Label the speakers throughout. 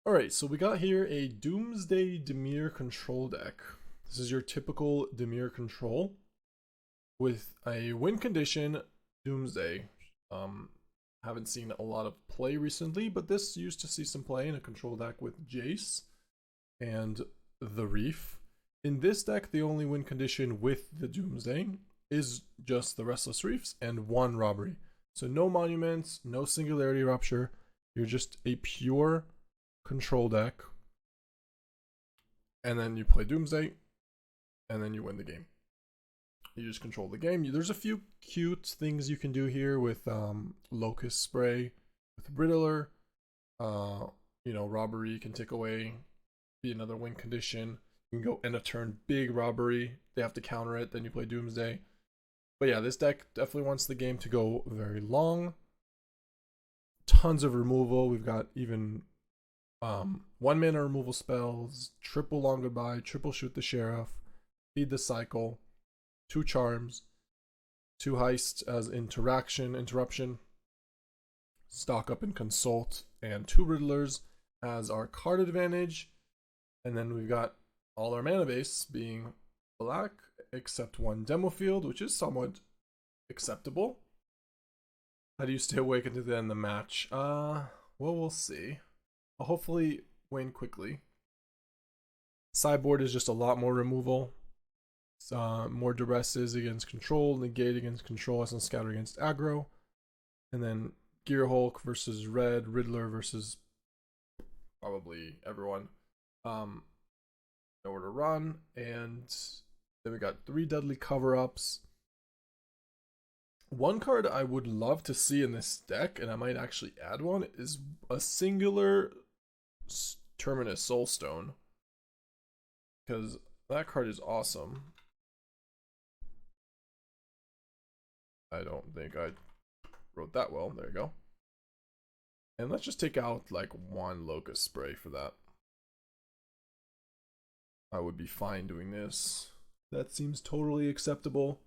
Speaker 1: Alright, so we got here a Doomsday Dimir control deck. This is your typical Dimir control with a win condition Doomsday. Haven't seen a lot of play recently, but this used to see some play in a control deck with Jace and the Reef. In this deck, the only win condition with the Doomsday is just the Restless Reefs and one Robbery. So no monuments, no Singularity Rupture. You're just a pure control deck, and then you play Doomsday, and then you win the game. You just control the game. There's a few cute things you can do here with Locust Spray, with Riddler. Robbery you can take away, be another win condition. You can go end of turn, big Robbery. They have to counter it, then you play Doomsday. But yeah, this deck definitely wants the game to go very long. Tons of removal. We've got even 1-mana removal spells, triple Long Goodbye, triple Shoot the Sheriff, Feed the Cycle, 2 Charms, 2 Heist as interruption, Stock Up and Consult, and 2 Riddlers as our card advantage. And then we've got all our mana base being black, except 1 Demo Field, which is somewhat acceptable. How do you stay awake until the end of the match? Well, we'll see. I'll hopefully win quickly. Sideboard is just a lot more removal. More Duresses against control, Negate against control, and Scatter against aggro. And then Gearhulk versus Red, Riddler versus probably everyone. Nowhere to run. And then we got 3 Deadly Cover-Ups. One card I would love to see in this deck, and I might actually add one, is a singular Terminus Soulstone, because that card is awesome. I don't think I wrote that well. There you go. And let's just take out like 1 Locust Spray for that. I would be fine doing this. That seems totally acceptable.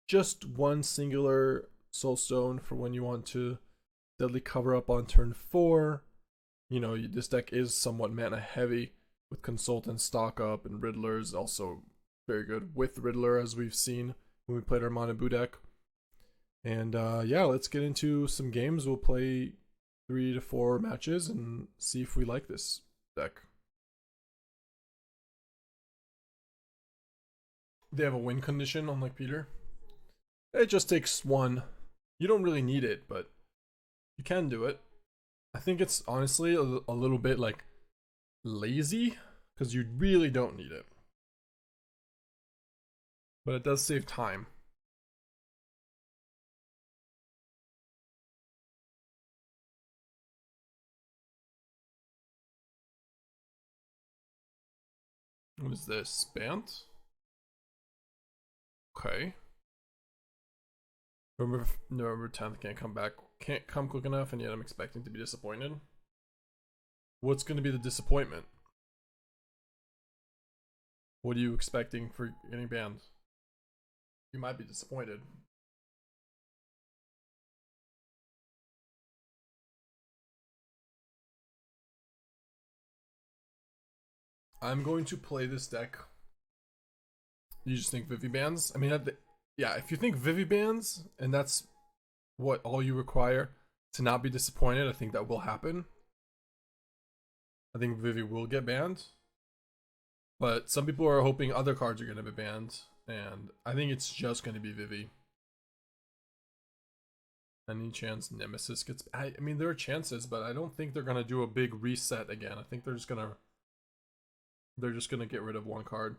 Speaker 1: Just 1 singular Soulstone for when you want to Deadly Cover Up on turn 4. This deck is somewhat mana heavy with Consult and Stock Up, and Riddler is also very good with Riddler, as we've seen when we played our Mana Boo deck. And yeah, let's get into some games. We'll play 3 to 4 matches and see if we like this deck. They have a win condition, unlike Peter. It just takes 1. You don't really need it, but you can do it. I think it's honestly a little bit like lazy, because you really don't need it. But it does save time. What is this? Bant? Okay. November 10th can't come quick enough, and yet I'm expecting to be disappointed. What's going to be the disappointment? What are you expecting for getting banned? You might be disappointed. I'm going to play this deck. You just think Vivi bans? I mean, yeah, if you think Vivi bans, and that's what all you require to not be disappointed, I think that will happen. I think Vivi will get banned. But some people are hoping other cards are going to be banned, and I think it's just going to be Vivi. Any chance Nemesis gets... I mean, there are chances, but I don't think they're going to do a big reset again. I think they're just going to get rid of 1 card.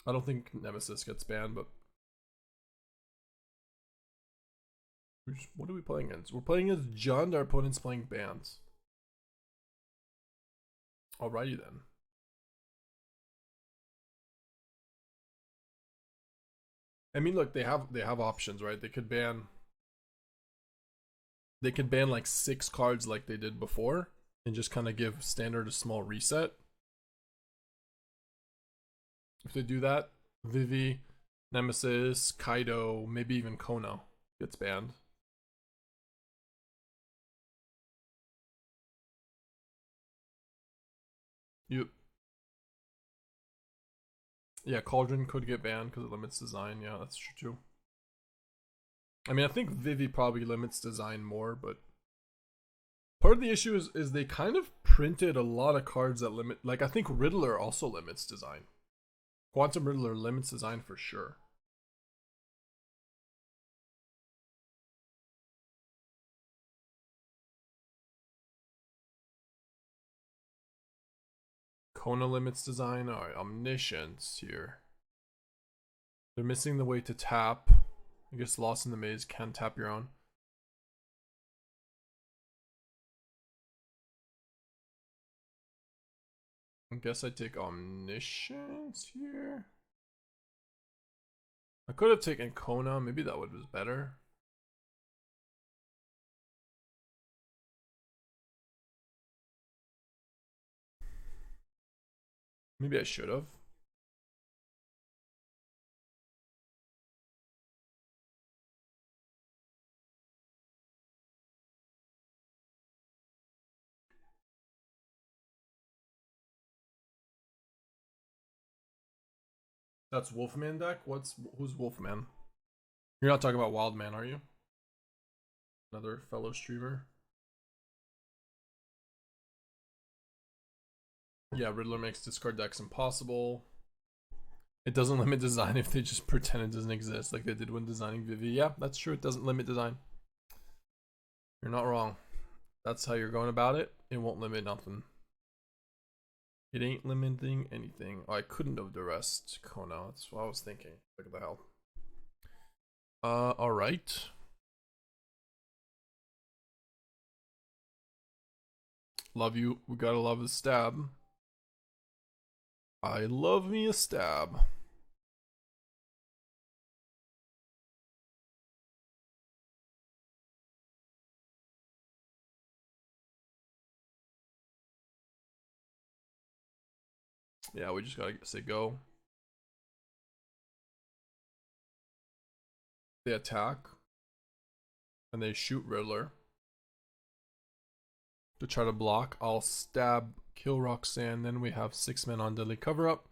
Speaker 1: I don't think Nemesis gets banned, but... What are we playing against? We're playing against Jund, our opponent's playing Bans. Alrighty then. I mean, look, they have options, right? They could ban like 6 cards like they did before, and just kind of give Standard a small reset. If they do that, Vivi, Nemesis, Kaido, maybe even Kono gets banned. You. Yeah, Cauldron could get banned because it limits design. Yeah, that's true too. I mean, I think Vivi probably limits design more, but part of the issue is they kind of printed a lot of cards that limit. Like, I think Riddler also limits design. Quantum Riddler limits design for sure. Kona limits design. Alright, Omniscience here. They're missing the way to tap. I guess Lost in the Maze can tap your own. I guess I take Omniscience here. I could have taken Kona. Maybe that would have been better. Maybe I should have. That's Wolfman deck? Who's Wolfman? You're not talking about Wildman, are you? Another fellow streamer. Yeah, Riddler makes discard decks impossible. It doesn't limit design if they just pretend it doesn't exist, like they did when designing Vivi. Yeah, that's true. It doesn't limit design. You're not wrong. That's how you're going about it. It won't limit nothing. It ain't limiting anything. Oh, I couldn't have Duress Kona. That's what I was thinking. Look at the hell. Alright. Love you. We gotta love the stab. I love me a stab. Yeah, we just gotta say go. They attack. And they shoot Riddler. To try to block, I'll stab, kill Roxanne. Then we have 6 men on Deadly Cover Up.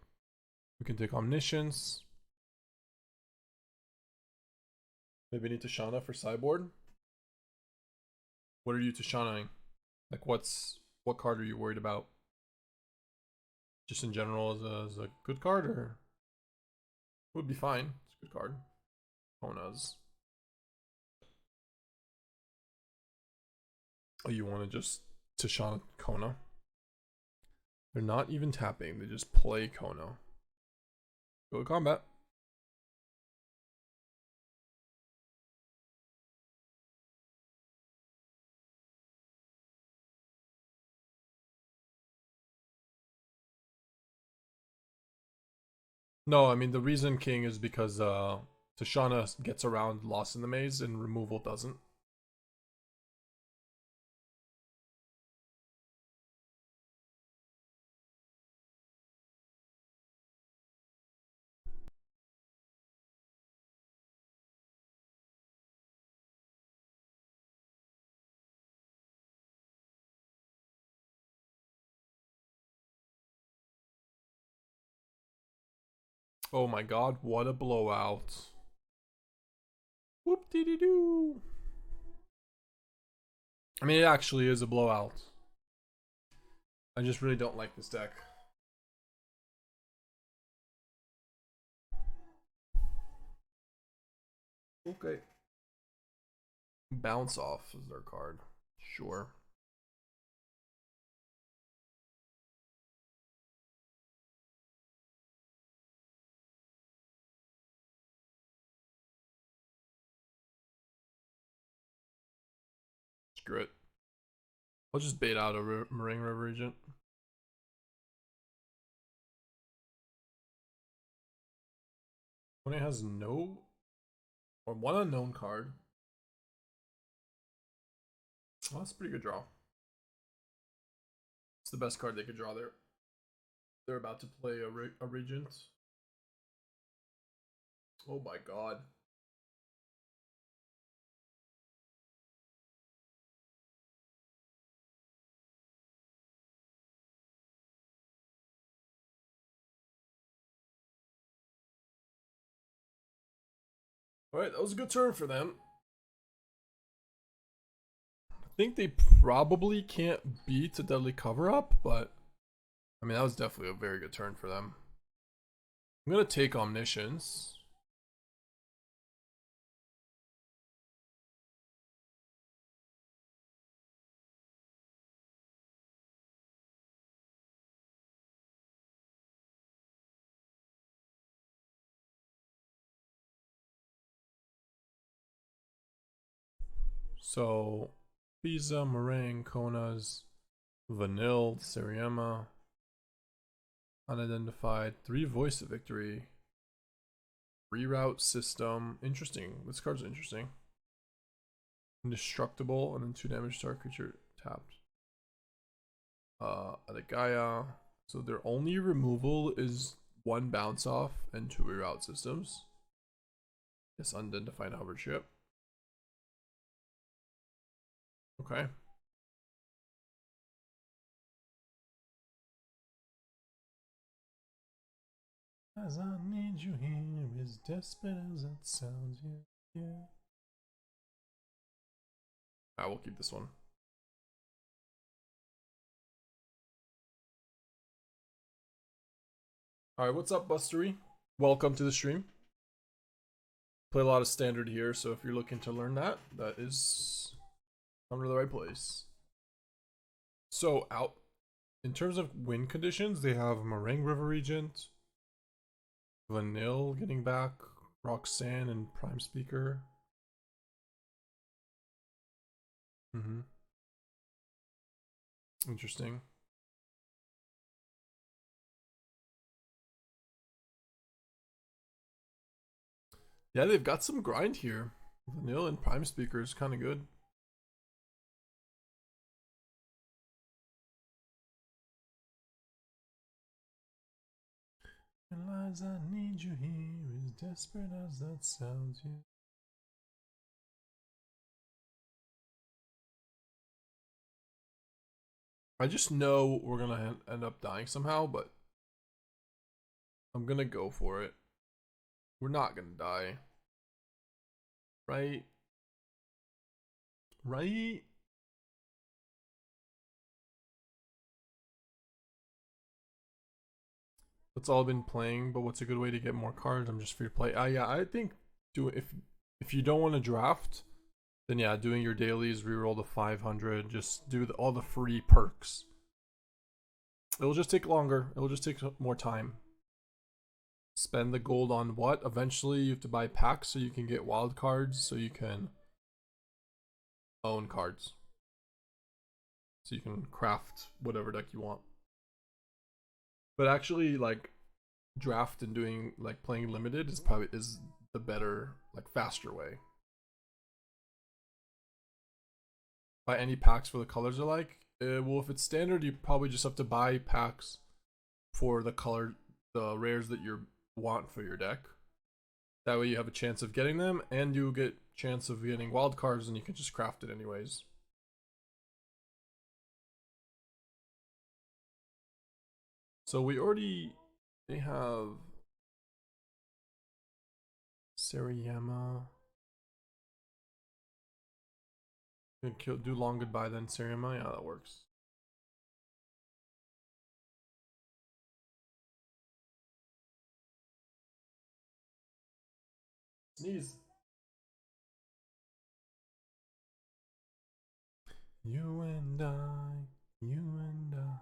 Speaker 1: We can take Omniscience. Maybe need Tashana for sideboard. What are you Tashanaing? Like, what card are you worried about? Just in general as a good card, or would be fine. It's a good card. Kona's. Oh, you want to just Tashana Kona? They're not even tapping. They just play Kona. Go to combat. No, I mean the reason King is because Tashana gets around Lost in the Maze and removal doesn't. Oh my god, what a blowout. Whoop dee dee doo. I mean, it actually is a blowout. I just really don't like this deck. Okay. Bounce Off is their card. Sure. Screw it. I'll just bait out a Marine River Regent. When it has no or one unknown card. Oh, that's a pretty good draw. It's the best card they could draw there. They're about to play a Regent. Oh my god. Alright, that was a good turn for them. I think they probably can't beat a Deadly Cover-Up, but I mean, that was definitely a very good turn for them. I'm gonna take Omniscience. So, Pisa, Meringue, Konas, Vanille, Seriema, Unidentified, 3 Voice of Victory, Reroute System. Interesting. This card's interesting. Indestructible, and then 2 damage to our creature tapped. Adagaya. So their only removal is 1 bounce off and 2 reroute systems. Yes, unidentified hover ship. Okay. As I need you here, as desperate as that sounds, yeah. I will keep this one. Alright, what's up, Bustery? Welcome to the stream. Play a lot of standard here, so if you're looking to learn that, that is come to the right place. So, out in terms of win conditions, they have Meringue River Regent, Vanille getting back, Roxanne, and Prime Speaker. Interesting. Yeah, they've got some grind here. Vanille and Prime Speaker is kind of good. Realize I need you here, as desperate as that sounds, yeah. I just know we're gonna end up dying somehow, but I'm gonna go for it. We're not gonna die. Right? Right? That's all I've been playing, but what's a good way to get more cards? I'm just free to play. Yeah, I think if you don't want to draft, then yeah, doing your dailies, reroll the 500, just do all the free perks. It'll just take longer. It'll just take more time. Spend the gold on what? Eventually you have to buy packs so you can get wild cards, so you can own cards. So you can craft whatever deck you want. But actually, like, draft and doing, like, playing limited is the better, like, faster way. Buy any packs for the colors I like. Well, if it's standard, you probably just have to buy packs for the rares that you want for your deck. That way you have a chance of getting them, and you get a chance of getting wild cards, and you can just craft it anyways. So they have Seriema. Do long goodbye then, Seriema. Yeah, that works. Sneeze. You and I, you and I.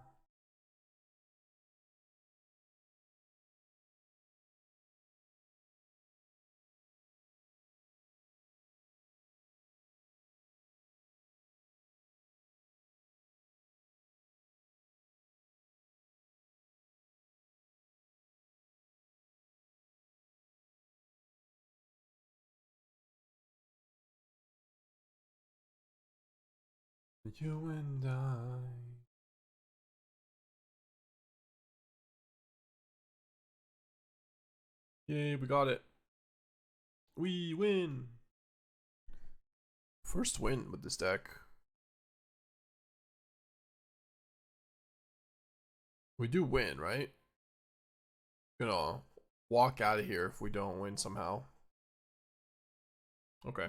Speaker 1: You and I. Yay, we got it. We win. First win with this deck. We do win, right? Gonna walk out of here if we don't win somehow. Okay.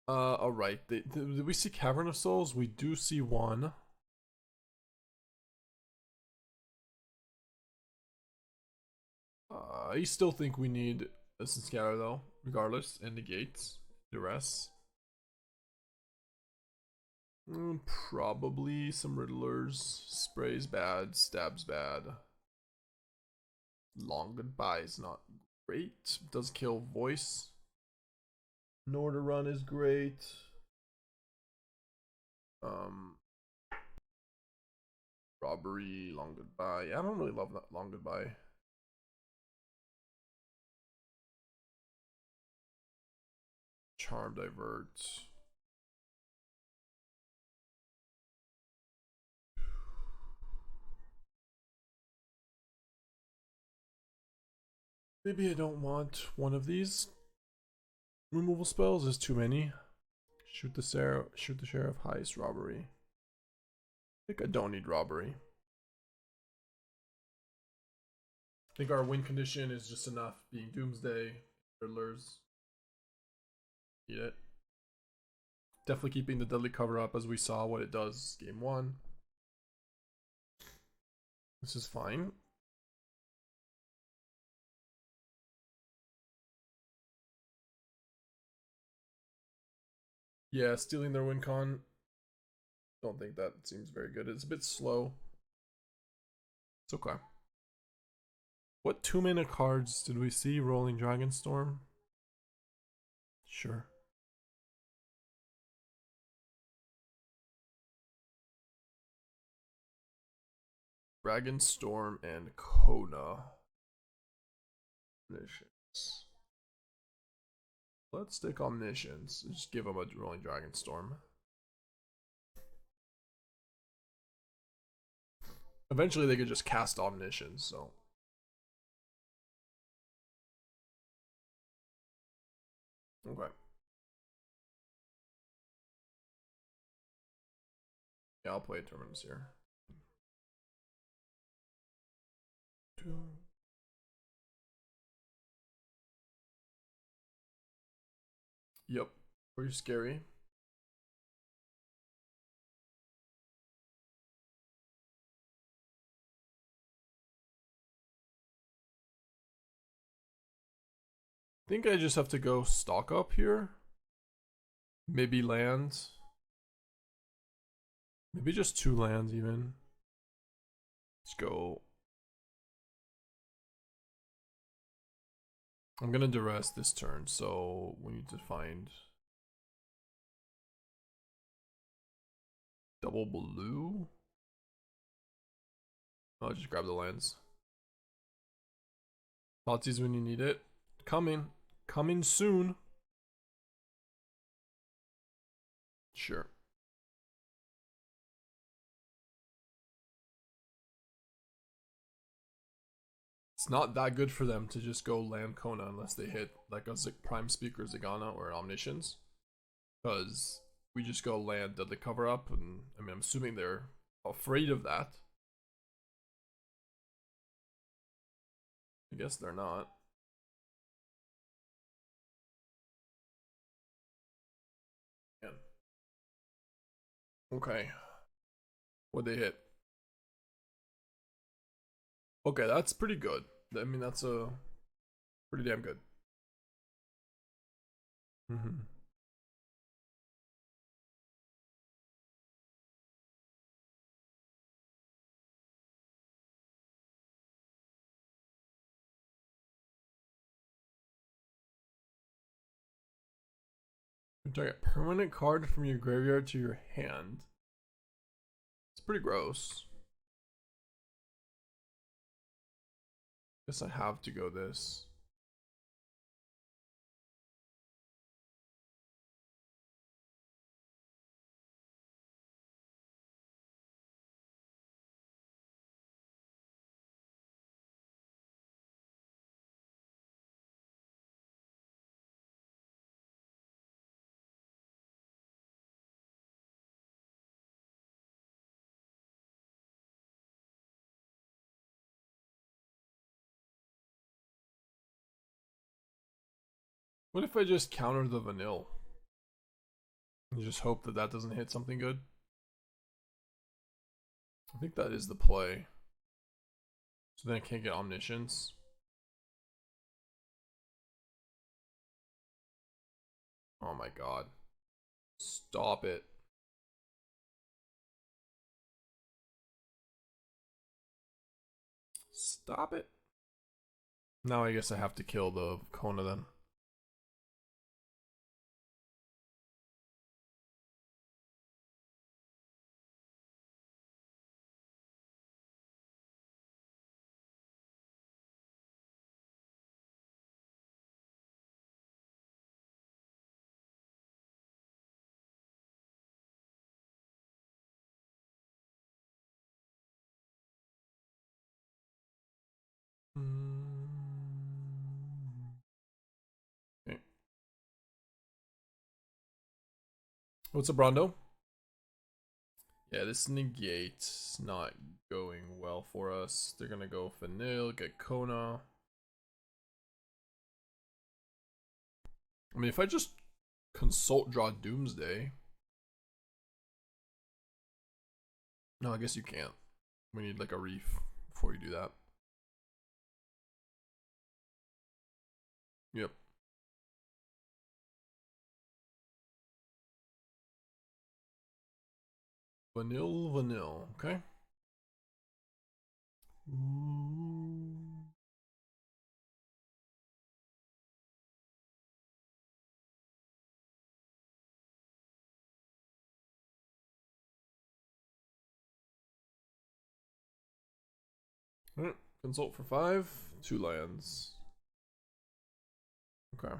Speaker 1: All right. Did we see Cavern of Souls? We do see one. I still think we need a Scatter though, regardless, and Negates, Duress. Probably some Riddlers. Spray's bad, Stab's bad. Long Goodbye is not great. Does kill Voice. Nor to Run is great. Robbery, Long Goodbye. I don't really love that Long Goodbye. Charm Divert. Maybe I don't want one of these removal spells. There's too many. Shoot the sheriff. Heist, Robbery. I think I don't need Robbery. I think our win condition is just enough. Being Doomsday, Riddlers. Need it. Definitely keeping the Deadly Cover up, as we saw what it does game 1. This is fine. Yeah, stealing their win con. Don't think that seems very good. It's a bit slow. It's okay. What 2-mana cards did we see? Rolling Dragonstorm? Sure. Dragonstorm and Kona. Omniscience. Let's take Omniscience. Just give them a Rolling Dragonstorm. Eventually they could just cast Omniscience, so. Okay. Yeah, I'll play Terminus here. Yep. Pretty scary. I think I just have to go stock up here. Maybe lands. Maybe just 2 lands even. Let's go. I'm gonna Duress this turn, so we need to find double blue. I'll just grab the lands. Thoughtseize when you need it. Coming. Coming soon. Sure. It's not that good for them to just go land Kona unless they hit like a Prime Speaker Zagana or an Omniscience. Because we just go land Deadly Cover Up, and I mean, I'm assuming they're afraid of that. I guess they're not. Yeah. Okay. What'd they hit? Okay, that's pretty good. I mean, that's a pretty damn good. You target a permanent card from your graveyard to your hand. It's pretty gross. Guess I have to go this. What if I just counter the vanilla? And just hope that that doesn't hit something good? I think that is the play. So then I can't get Omniscience. Oh my god. Stop it. Stop it. Now I guess I have to kill the Kona then. Okay. What's up, Rondo? Yeah, this Negate's not going well for us. They're gonna go Vanille, get Kona. I mean, if I just consult draw Doomsday. No, I guess you can't. We need like a Reef before you do that. Yep. Vanille, okay. Alright, consult for 5, 2 lands. Okay.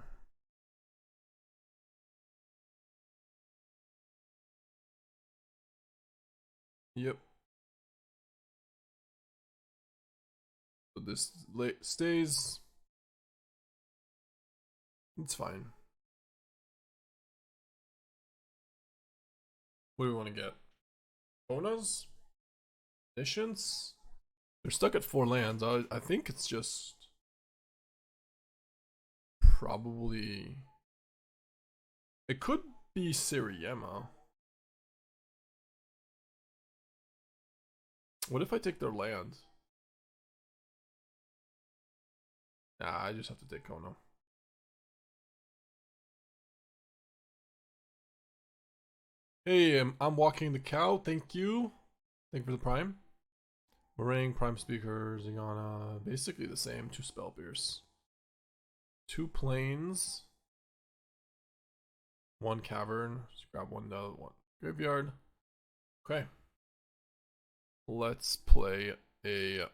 Speaker 1: Yep. So this stays. It's fine. What do we want to get? Konas? Omniscience? They're stuck at 4 lands. I think it's just probably it could be Siriema. What if I take their land? Nah, I just have to take Kona. Hey, I'm walking the cow. Thank you. Thank you for the prime. Meringue, Prime Speaker, Zingana, basically the same. 2 Spell Pierce. 2 planes. 1 cavern. Just grab one graveyard. Okay. Let's play a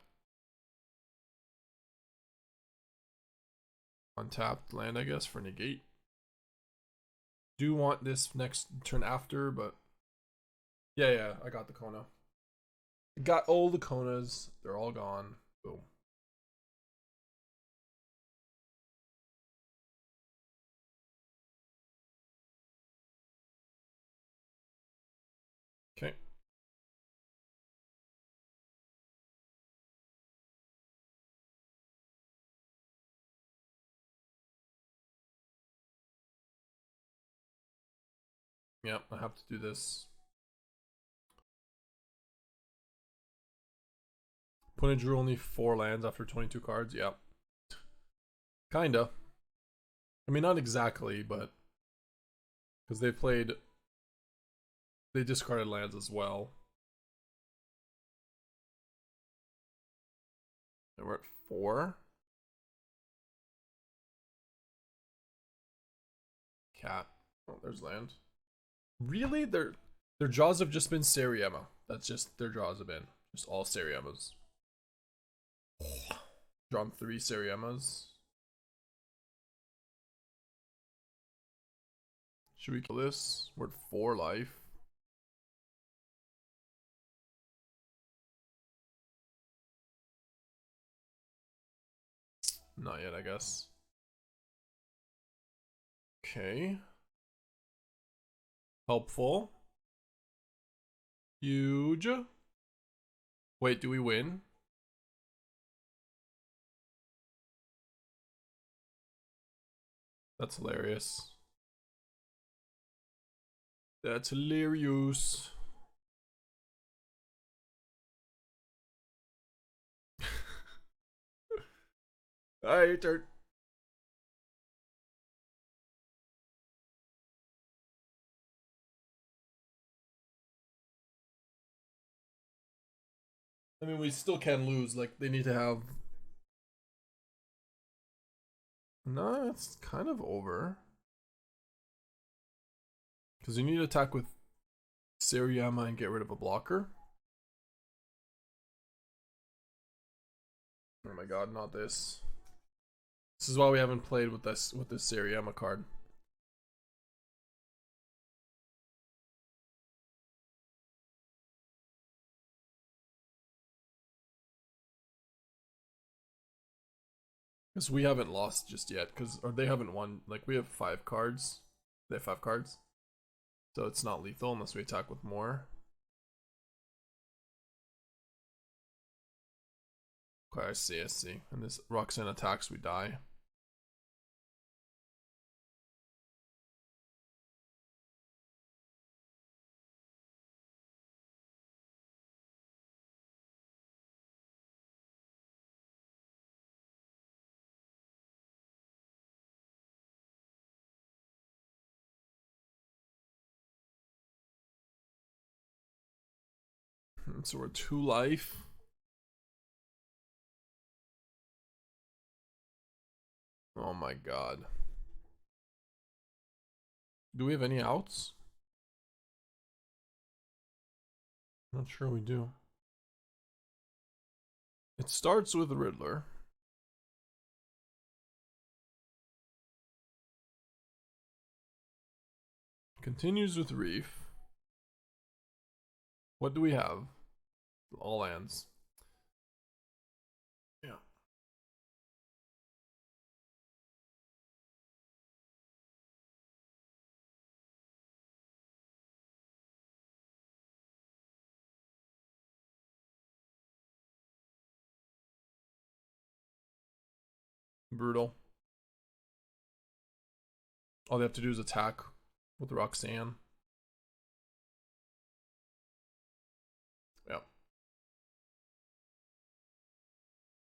Speaker 1: untapped land, I guess, for Negate. Do want this next turn after, but yeah, I got the Kona. Got all the Konas. They're all gone. Boom. Okay. Yep, I have to do this. Opponent drew only 4 lands after 22 cards. Yep. Kinda. I mean, not exactly, but because they discarded lands as well. And we're at 4. Cat. Oh, there's land. Really? Their draws have just been Siriema. That's just their draws have been. Just all Siriemas. Drawn 3 Siriemas. Should we kill this? We're at 4 life. Not yet, I guess. Okay. Helpful. Huge. Wait, do we win? That's hilarious. That's hilarious. Alright, your turn. I mean, we still can lose. Like, they need to have. No, it's kind of over. Because you need to attack with Sariyama and get rid of a blocker. Oh my god, not this. This is why we haven't played with this Sariyama card. Because we haven't lost just yet, or they haven't won. Like, we have 5 cards. They have 5 cards. So it's not lethal unless we attack with more. Okay, I see. And this Roxanne attacks, we die. So we're 2 life. Oh my god. Do we have any outs? Not sure we do. It starts with Riddler. Continues with Reef. What do we have? All lands. Yeah. Brutal. All they have to do is attack with Roxanne. Yeah.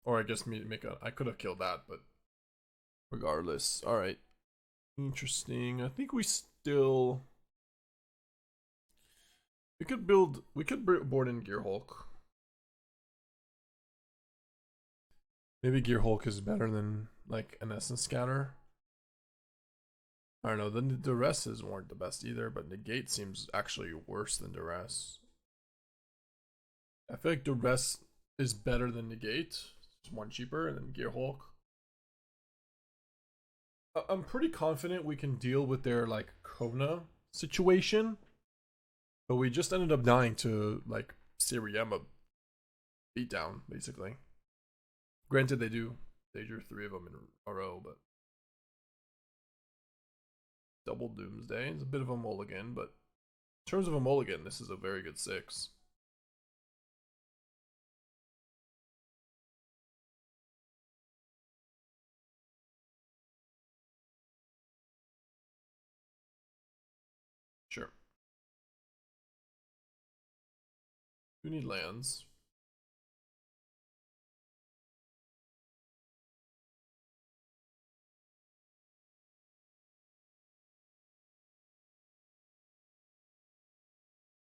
Speaker 1: Or I guess make a. I could have killed that, but regardless. All right. Interesting. I think we still. We could build. We could board in Gearhulk. Maybe Gearhulk is better than like an Essence Scatter. I don't know. The Duresses weren't the best either, but Negate seems actually worse than Duress. I feel like Duress is better than Negate. It's 1 cheaper, and then Gearhulk. I'm pretty confident we can deal with their like Kona situation, but we just ended up dying to like Sariyama beatdown basically. Granted, they drew 3 of them in a row, but double Doomsday is a bit of a mulligan, but in terms of a mulligan, this is a very good 6. Sure. We need lands.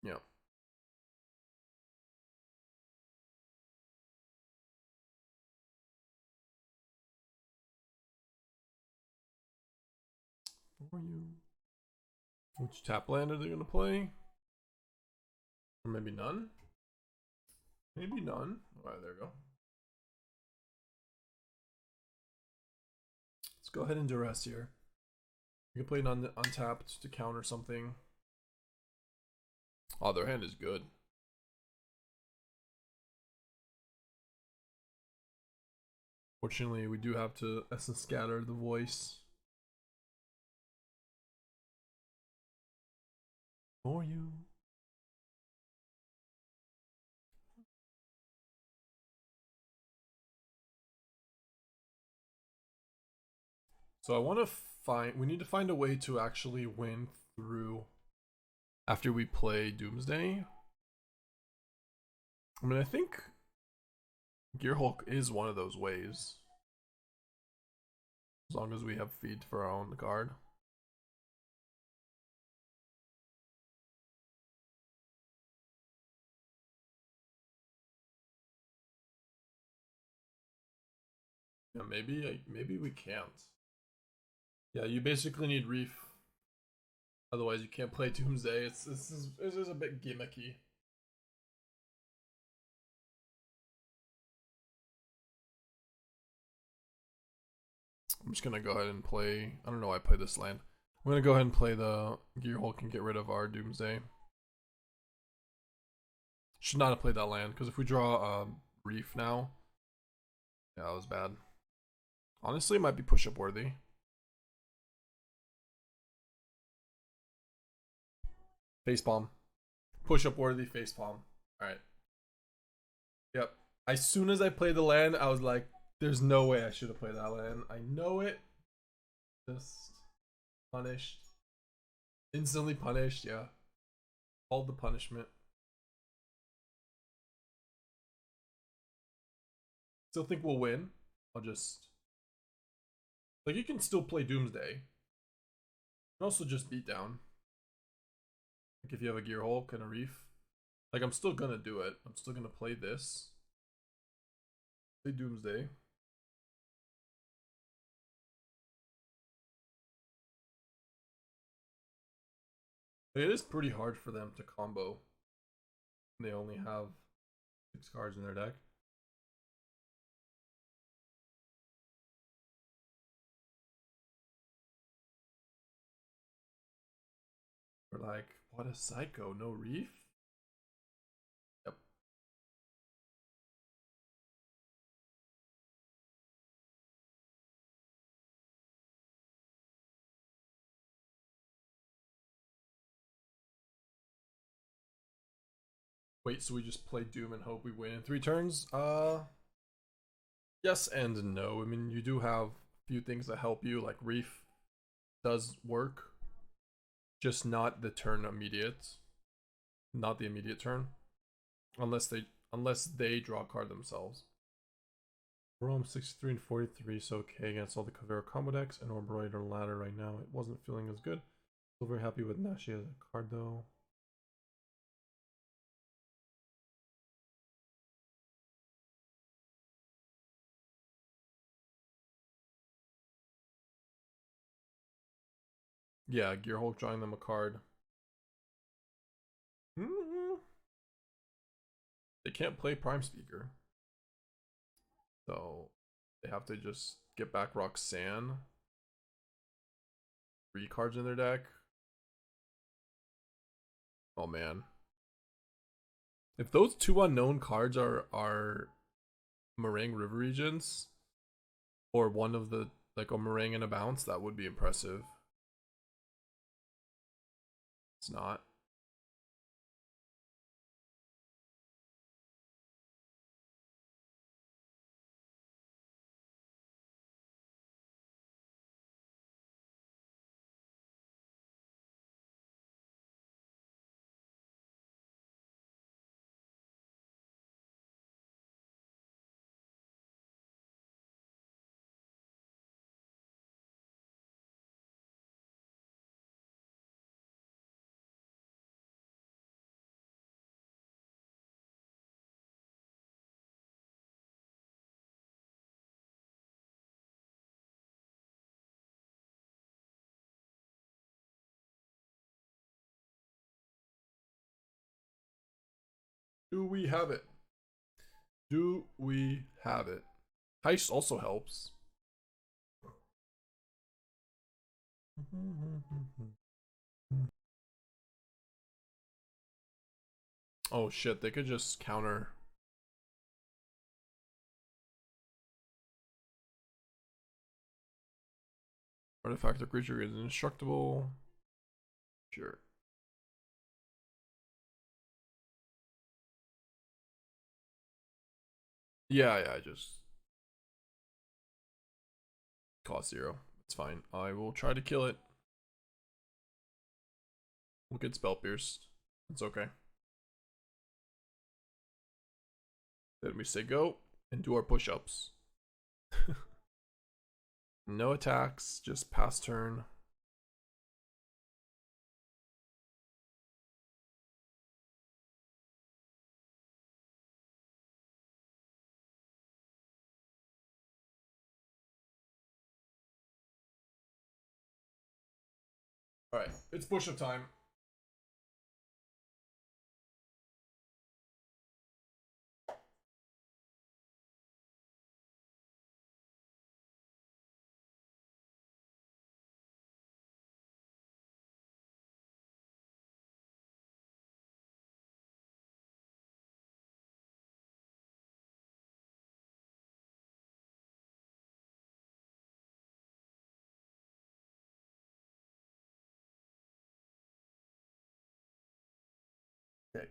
Speaker 1: Yeah. For you. Which tap land are they gonna play? Or maybe none? Maybe none. Alright, there we go. Let's go ahead and Duress here. You can play it untapped to counter something. Oh, their hand is good. Fortunately, we do have to Essence Scatter the voice. For you. So I want to find a way to actually win through after we play Doomsday. I mean, I think Gearhulk is one of those ways. As long as we have feed for our own card. Yeah, maybe we can't. Yeah, you basically need Reef. Otherwise, you can't play Doomsday. This is a bit gimmicky. I'm just gonna go ahead and play. I don't know why I play this land. I'm gonna go ahead and play the Gearhulk and get rid of our Doomsday. Should not have played that land because if we draw Reef now, yeah, that was bad. Honestly, it might be push-up worthy. Facepalm. Push-up worthy facepalm. Alright. Yep. As soon as I played the land, I was like, there's no way I should have played that land. I know it. Just punished. Instantly punished, yeah. All the punishment. Still think we'll win. I'll just... Like, you can still play Doomsday. You can also just beat down. Like, if you have a Gearhulk and a Reef. Like, I'm still gonna do it. I'm still gonna play this. Play Doomsday. It is pretty hard for them to combo. They only have 6 cards in their deck. We're like, what a psycho, no Reef? Yep. Wait, so we just play Doom and hope we win in 3 turns? Yes and no. I mean, you do have a few things that help you, like Reef does work. Just not the turn immediate. Not the immediate turn. Unless they draw a card themselves. Rome 63 and 43 is okay against all the Kavera combo decks and Orbroider ladder right now. It wasn't feeling as good. Still very happy with Nashi as a card though. Yeah, Gearhulk drawing them a card. They can't play Prime Speaker. So they have to just get back Roxanne. 3 cards in their deck. Oh man. If those 2 unknown cards are Meringue River Regents, or one of the, like a Meringue and a bounce, that would be impressive. It's not. Do we have it? Do we have it? Heist also helps. Oh shit, they could just counter. Artifact or creature is indestructible. Sure. Yeah, I just cost 0. It's fine. I will try to kill it. We'll get spell pierced. It's okay. Then we say go and do our push-ups. No attacks, just pass turn. Alright, it's push-up time. Okay.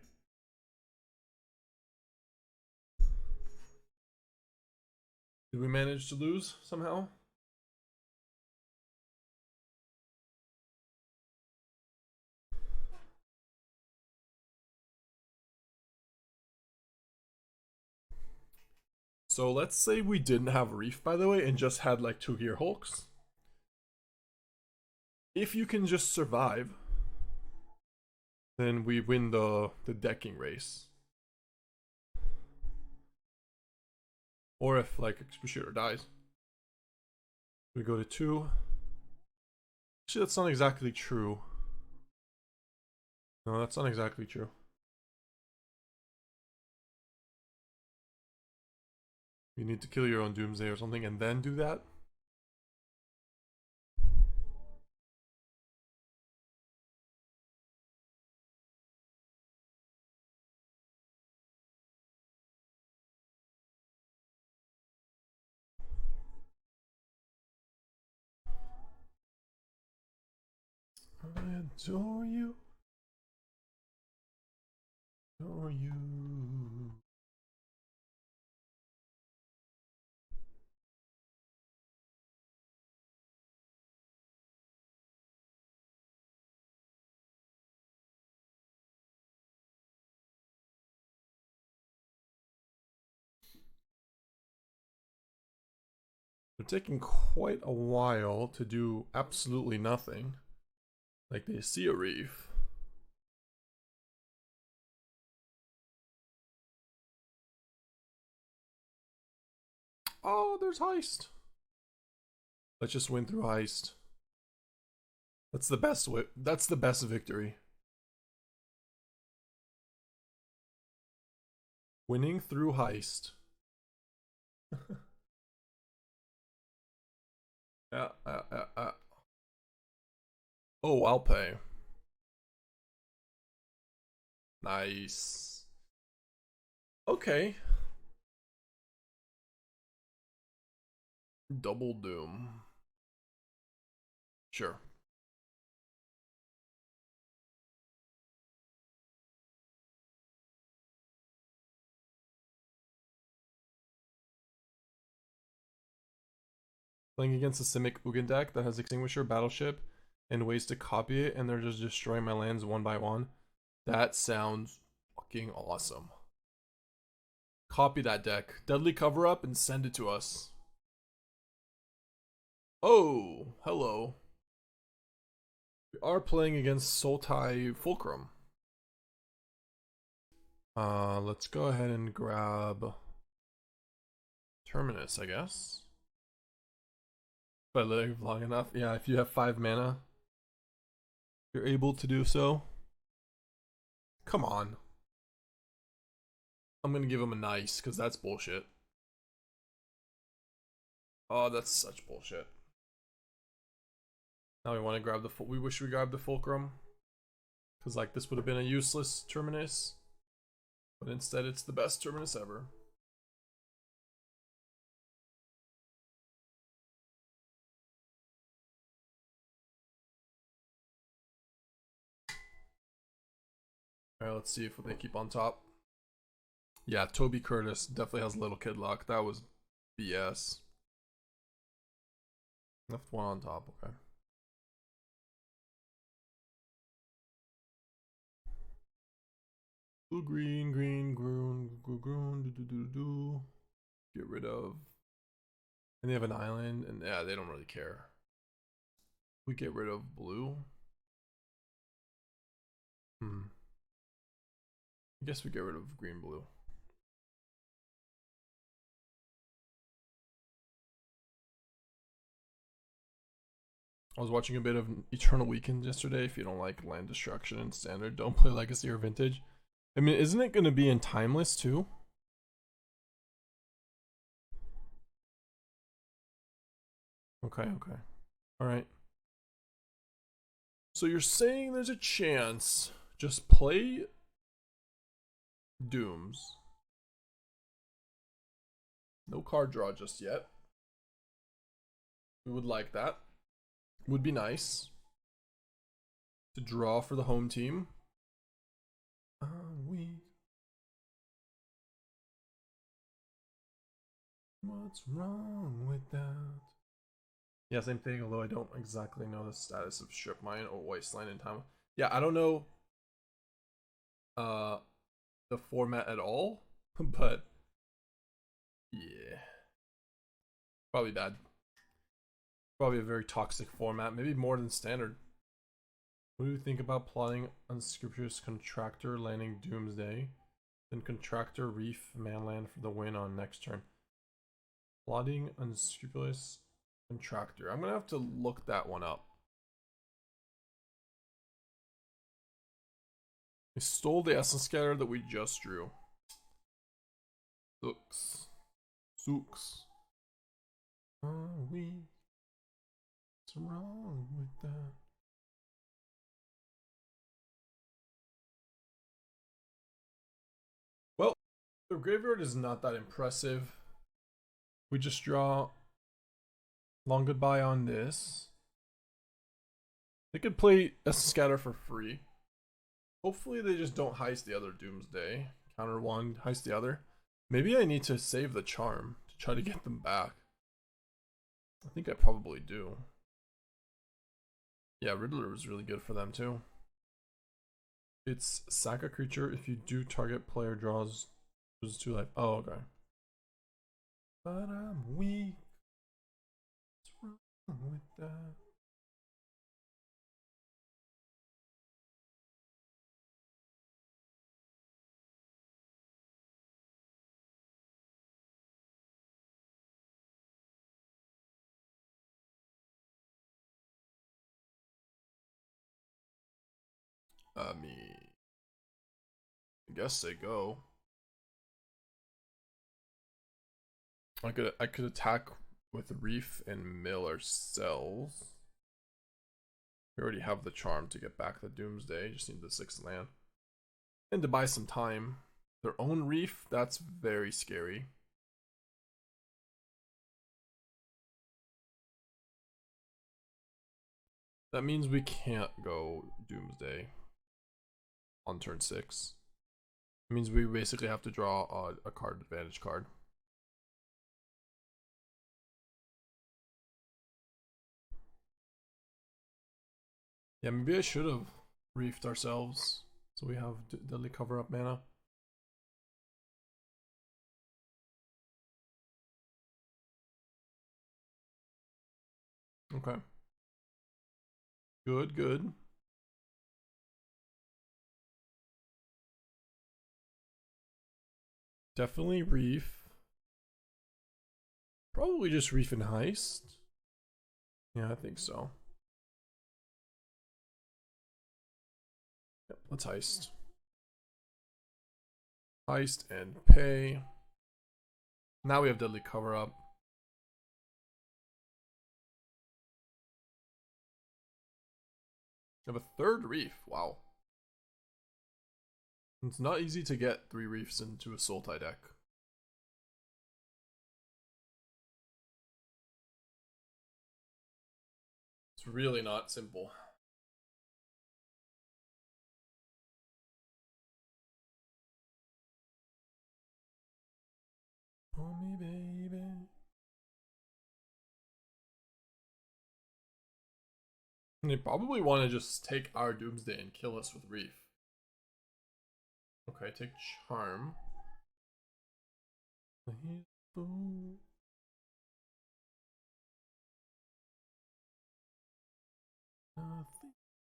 Speaker 1: Did we manage to lose somehow? So let's say we didn't have Reef, by the way, and just had like 2 Gearhulks. If you can just survive, then we win the decking race. Or if like Excruciator dies, we go to 2. Actually, that's not exactly true. No, that's not exactly true. You need to kill your own Doomsday or something and then do that. I adore you. Adore you. They're taking quite a while to do absolutely nothing. Like they see a reef. Oh, there's Heist. Let's just win through Heist. That's the best way. That's the best victory. Winning through Heist. Yeah. Oh, I'll pay. Nice. Okay. Double Doom. Sure. Playing against a Simic Ugin deck that has Extinguisher, Battleship, and ways to copy it, and they're just destroying my lands one by one. That sounds fucking awesome. Copy that deck. Deadly Cover Up and send it to us. Oh, hello. We are playing against Sultai Fulcrum. Let's go ahead and grab Terminus, I guess. If I live long enough. Yeah, if you have 5 mana, you're able to do so. Come on. I'm gonna give him a nice, because that's bullshit. Oh, that's such bullshit. Now we want to grab the we wish we grabbed the Fulcrum. Because like this would have been a useless Terminus. But instead it's the best Terminus ever. Alright, let's see if they keep on top. Yeah, Toby Curtis definitely has little kid luck. That was BS. Left one on top, okay. Blue, green, green, do. Get rid of. And they have an island, and yeah, they don't really care. We get rid of blue. I guess we get rid of green, blue. I was watching a bit of Eternal Weekend yesterday. If you don't like land destruction in standard, don't play Legacy or Vintage. I mean, isn't it going to be in Timeless too? Okay, okay. Alright. So you're saying there's a chance. Just play Dooms. No card draw just yet. We would like that. Would be nice to draw for the home team. What's wrong with that? Yeah, same thing, although I don't exactly know the status of Strip Mine or Wasteland in time. Yeah, I don't know the format at all, but yeah. Probably bad. Probably a very toxic format, maybe more than standard. What do you think about plotting Unscrupulous Contractor landing Doomsday, then Contractor Reef Manland for the win on next turn? Plotting Unscrupulous Contractor. I'm gonna have to look that one up. We stole the Essence Scatter that we just drew. Sooks. What's wrong with that? Well, the graveyard is not that impressive. We just draw Long Goodbye on this. They could play a scatter for free. Hopefully they just don't heist the other Doomsday. Counter one, heist the other. Maybe I need to save the charm to try to get them back. I think I probably do. Yeah, Riddler was really good for them too. It's sack a creature if you do target player draws loses 2 life. Oh, okay. But I'm weak. What's wrong with that? I mean, I guess they go. I could attack with Reef and mill ourselves. We already have the charm to get back the Doomsday. Just need the 6th land. And to buy some time. Their own Reef, that's very scary. That means we can't go Doomsday on turn 6. It means we basically have to draw a card advantage card. Yeah, maybe I should have reefed ourselves so we have deadly cover up mana. Okay. Good, good. Definitely reef. Probably just reef and heist. Yeah, I think so. Yep, let's heist. Heist and pay. Now we have deadly cover up. We have a 3rd reef. Wow. It's not easy to get 3 reefs into a Sultai deck. It's really not simple. Oh me baby. And they probably want to just take our Doomsday and kill us with Reef. Okay, take Charm. Nothing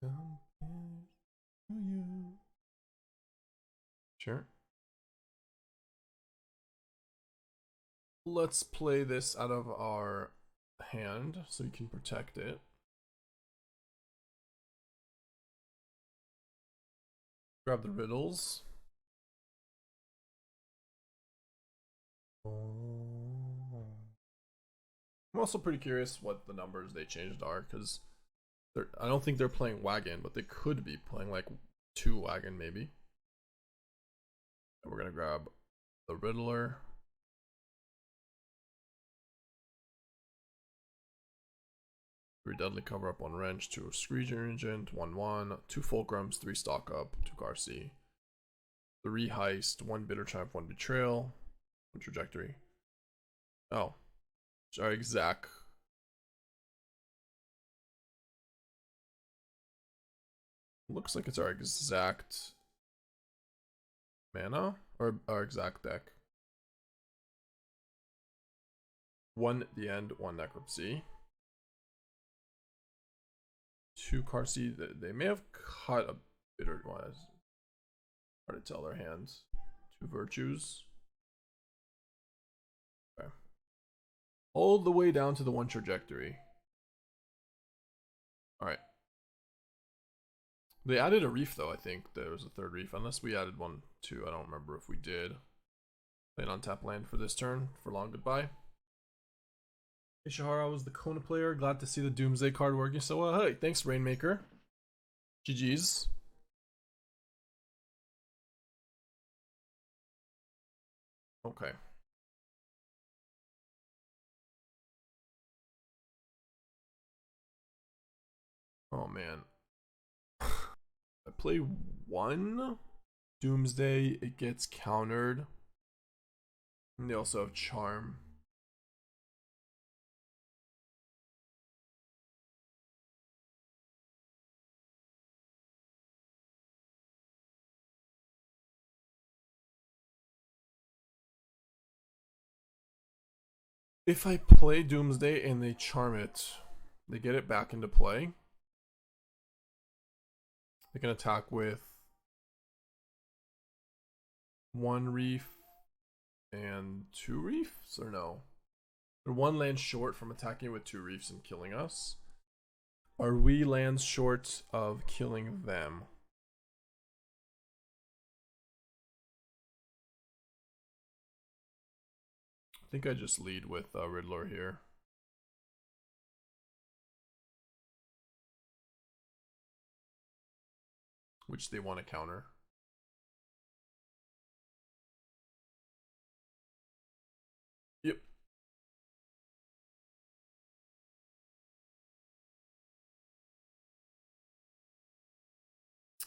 Speaker 1: compares to you. Sure. Let's play this out of our hand so you can protect it. Grab the riddles. I'm also pretty curious what the numbers they changed are, because I don't think they're playing Wagon, but they could be playing like 2 Wagon maybe. And we're gonna grab the Riddler. 3 Deadly Cover Up, 1 Wrench, 2 Screeger Agent, 1/1, 2 Fulcrums, 3 Stock Up, 2 Carsey, 3 Heist, 1 Bitter Triumph, 1 Betrayal, 1 Trajectory. Oh, sorry, exact. Looks like it's our exact mana or our exact deck. 1 at the end, 1 Necropsy. 2 Carsey. They may have cut a bitter one. Hard to tell their hands. 2 Virtues. Okay. All the way down to the 1 Trajectory. Alright. They added a Reef though, I think. There was a 3rd Reef. Unless we added 1 too. I don't remember if we did. Playing on tap land for this turn. For long goodbye. Ishihara was the Kona player. Glad to see the Doomsday card working so well. Hey, thanks, Rainmaker. GG's. Okay. Oh, man. I play 1 Doomsday. It gets countered. And they also have Charm. If I play Doomsday and they charm it, they get it back into play. They can attack with 1 Reef and 2 Reefs, or no? They're 1 land short from attacking with 2 Reefs and killing us. Are we lands short of killing them? I think I just lead with Riddler here. Which they want to counter. Yep.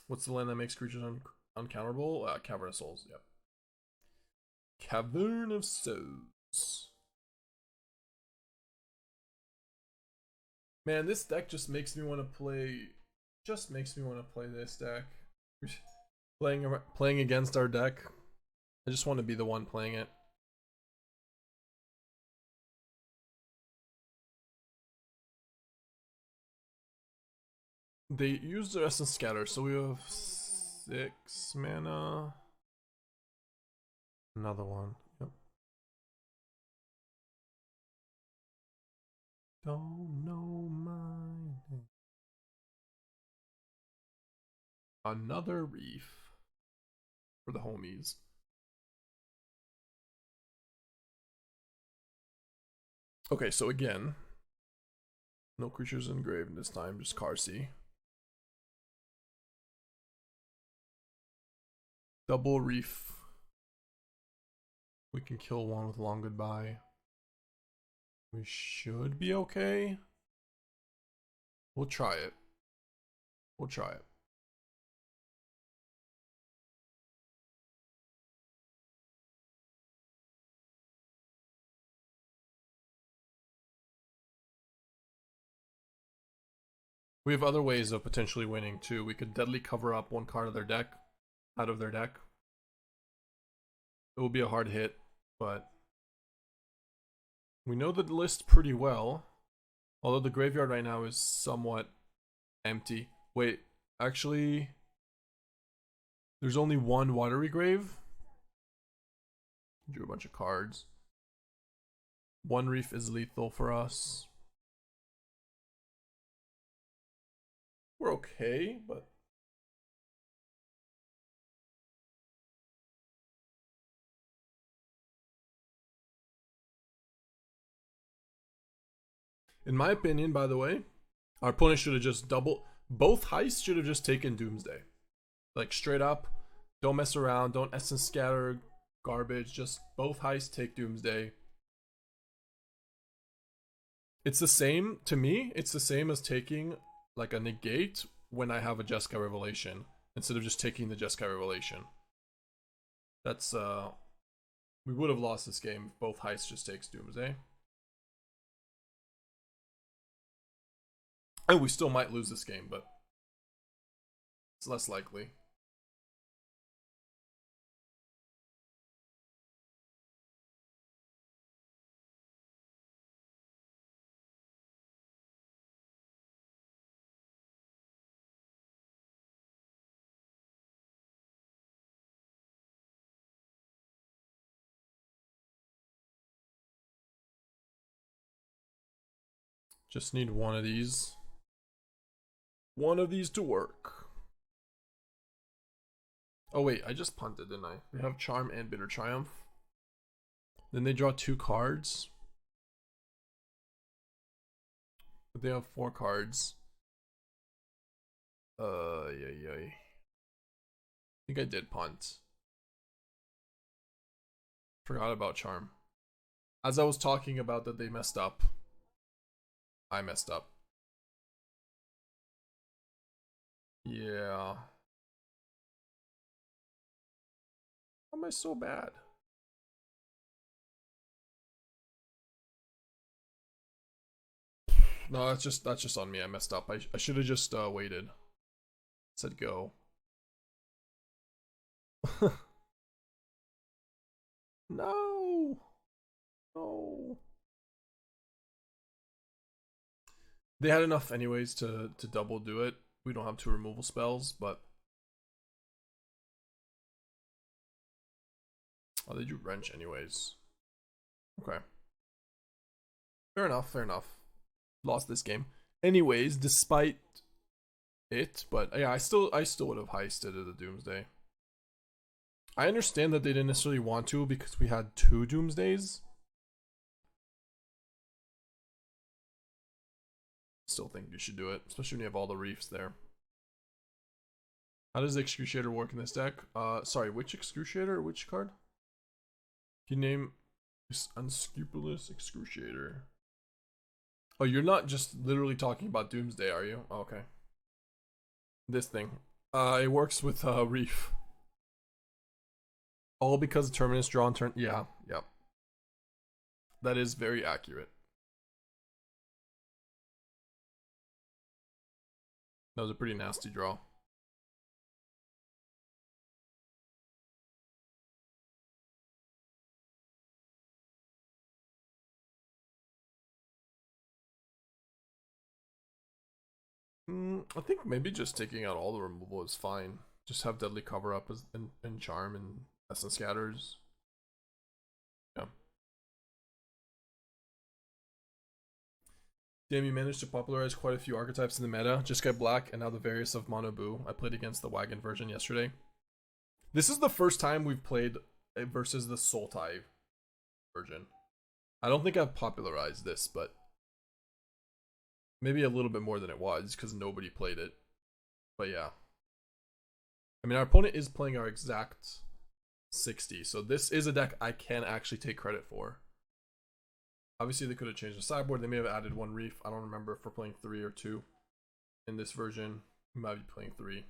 Speaker 1: What's the land that makes creatures uncounterable? Cavern of Souls, yep. Cavern of Souls. Man, this deck just makes me want to play. Just makes me want to play this deck. Playing against our deck. I just want to be the one playing it. They use the Essence Scatter, so we have 6 mana. Another one. Yep. Don't know my name. Another Reef for the homies. Okay, so again, no creatures engraved this time, just Carsey. Double Reef. We can kill 1 with Long Goodbye. We should be okay. We'll try it. We'll try it. We have other ways of potentially winning too. We could deadly cover up one card of their deck, out of their deck. It will be a hard hit, but we know the list pretty well. Although the graveyard right now is somewhat empty. Wait, actually, there's only one Watery Grave. Drew a bunch of cards. One Reef is lethal for us. We're okay, but in my opinion, by the way, our opponent should have just both heists should have just taken Doomsday. Like straight up, don't mess around, don't essence scatter garbage, just both heists take Doomsday. It's the same, to me, it's the same as taking like a negate when I have a Jeskai Revelation, instead of just taking the Jeskai Revelation. That's, we would have lost this game if both heists just takes Doomsday. And we still might lose this game, but it's less likely. Just need one of these. One of these to work. Oh wait, I just punted, didn't I? They have Charm and Bitter Triumph. Then they draw 2 cards. But they have 4 cards. I think I did punt. Forgot about Charm. As I was talking about that they messed up, I messed up. Yeah. How am I so bad? No, that's just on me. I messed up. I should have just waited. Said go. No. No. They had enough anyways to double do it. We don't have 2 removal spells, but oh, they drew Wrench anyways. Okay. Fair enough, fair enough. Lost this game. Anyways, despite it, but yeah, I still would have heisted it at Doomsday. I understand that they didn't necessarily want to because we had 2 Doomsdays. Still think you should do it, especially when you have all the reefs there. How does the Excruciator work in this deck? Sorry, which Excruciator? Which card? Can you name this unscrupulous Excruciator? Oh, you're not just literally talking about Doomsday, are you? Oh, okay. This thing. It works with Reef. All because Terminus draw on turn. Yeah, yep. That is very accurate. That was a pretty nasty draw. I think maybe just taking out all the removal is fine. Just have Deadly Cover Up and Charm and Essence Scatters. Yeah. Damn, you managed to popularize quite a few archetypes in the meta. Just got Black and now the various of Mono Boo. I played against the Wagon version yesterday. This is the first time we've played versus the Sultai version. I don't think I've popularized this, but maybe a little bit more than it was because nobody played it. But yeah. I mean, our opponent is playing our exact 60, so this is a deck I can actually take credit for. Obviously, they could have changed the sideboard. They may have added 1 Reef. I don't remember if we're playing 3 or 2 in this version. We might be playing 3.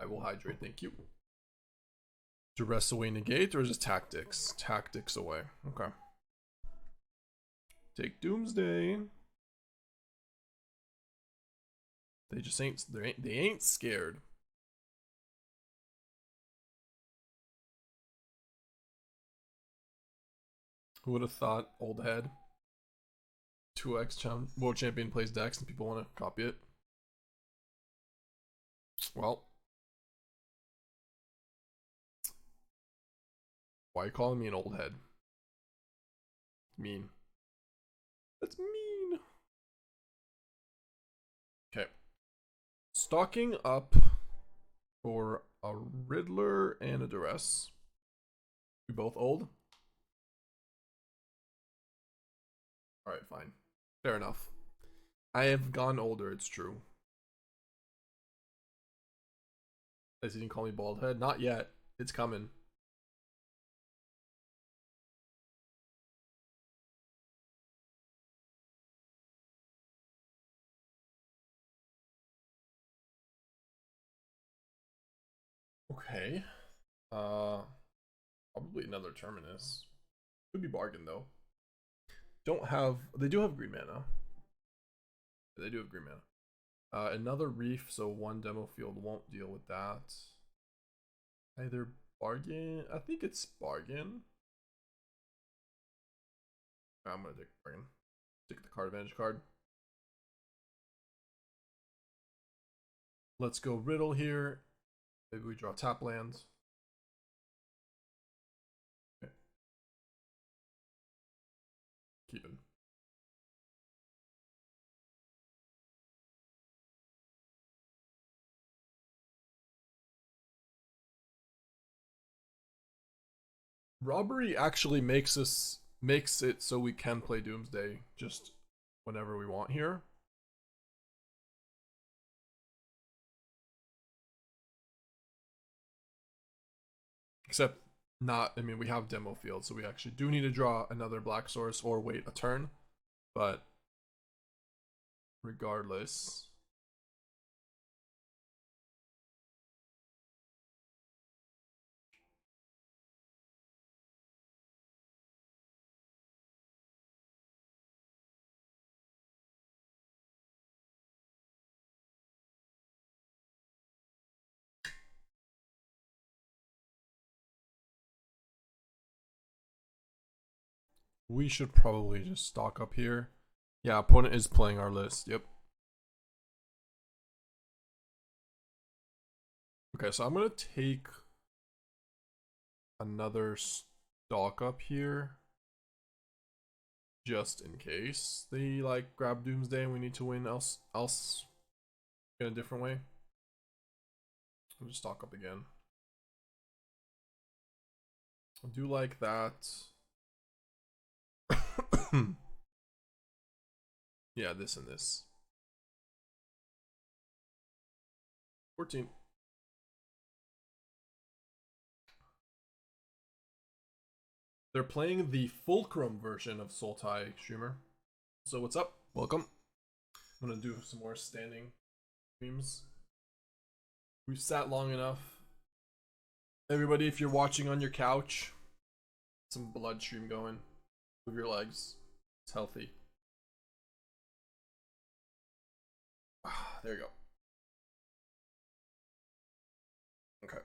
Speaker 1: I will hydrate, thank you. Duress away negate, or is it tactics? Tactics away. Okay. Take Doomsday. They just ain't they ain't scared. Who would have thought old head 2x world champion plays Dex and people want to copy it? Well, why are you calling me an old head? Mean. That's mean. Okay. Stocking up for a Riddler and a Duress. We both old? Alright, fine. Fair enough. I have gone older, it's true. As he didn't call me bald head? Not yet. It's coming. Okay. Probably another Terminus. Could be bargain though. They do have green mana. They do have green mana. Another Reef, so one Demo Field won't deal with that. Either bargain. I think it's bargain. I'm gonna take bargain. Take the card advantage card. Let's go Riddle here. Maybe we draw tap lands. Okay. Keeping. Robbery actually makes it so we can play Doomsday just whenever we want here. Except not, I mean, we have Demo Field, so we actually do need to draw another black source or wait a turn. But regardless, we should probably just stock up here. Yeah, opponent is playing our list. Yep. Okay, so I'm gonna take another stock up here, just in case they like grab Doomsday and we need to win else in a different way. I'll just stock up again. I do like that. Yeah, this and this. 14. They're playing the Fulcrum version of Sultai streamer. So what's up? Welcome. I'm gonna do some more standing streams. We've sat long enough. Everybody, if you're watching on your couch, some blood stream going. Move your legs. It's healthy. There you go. Okay.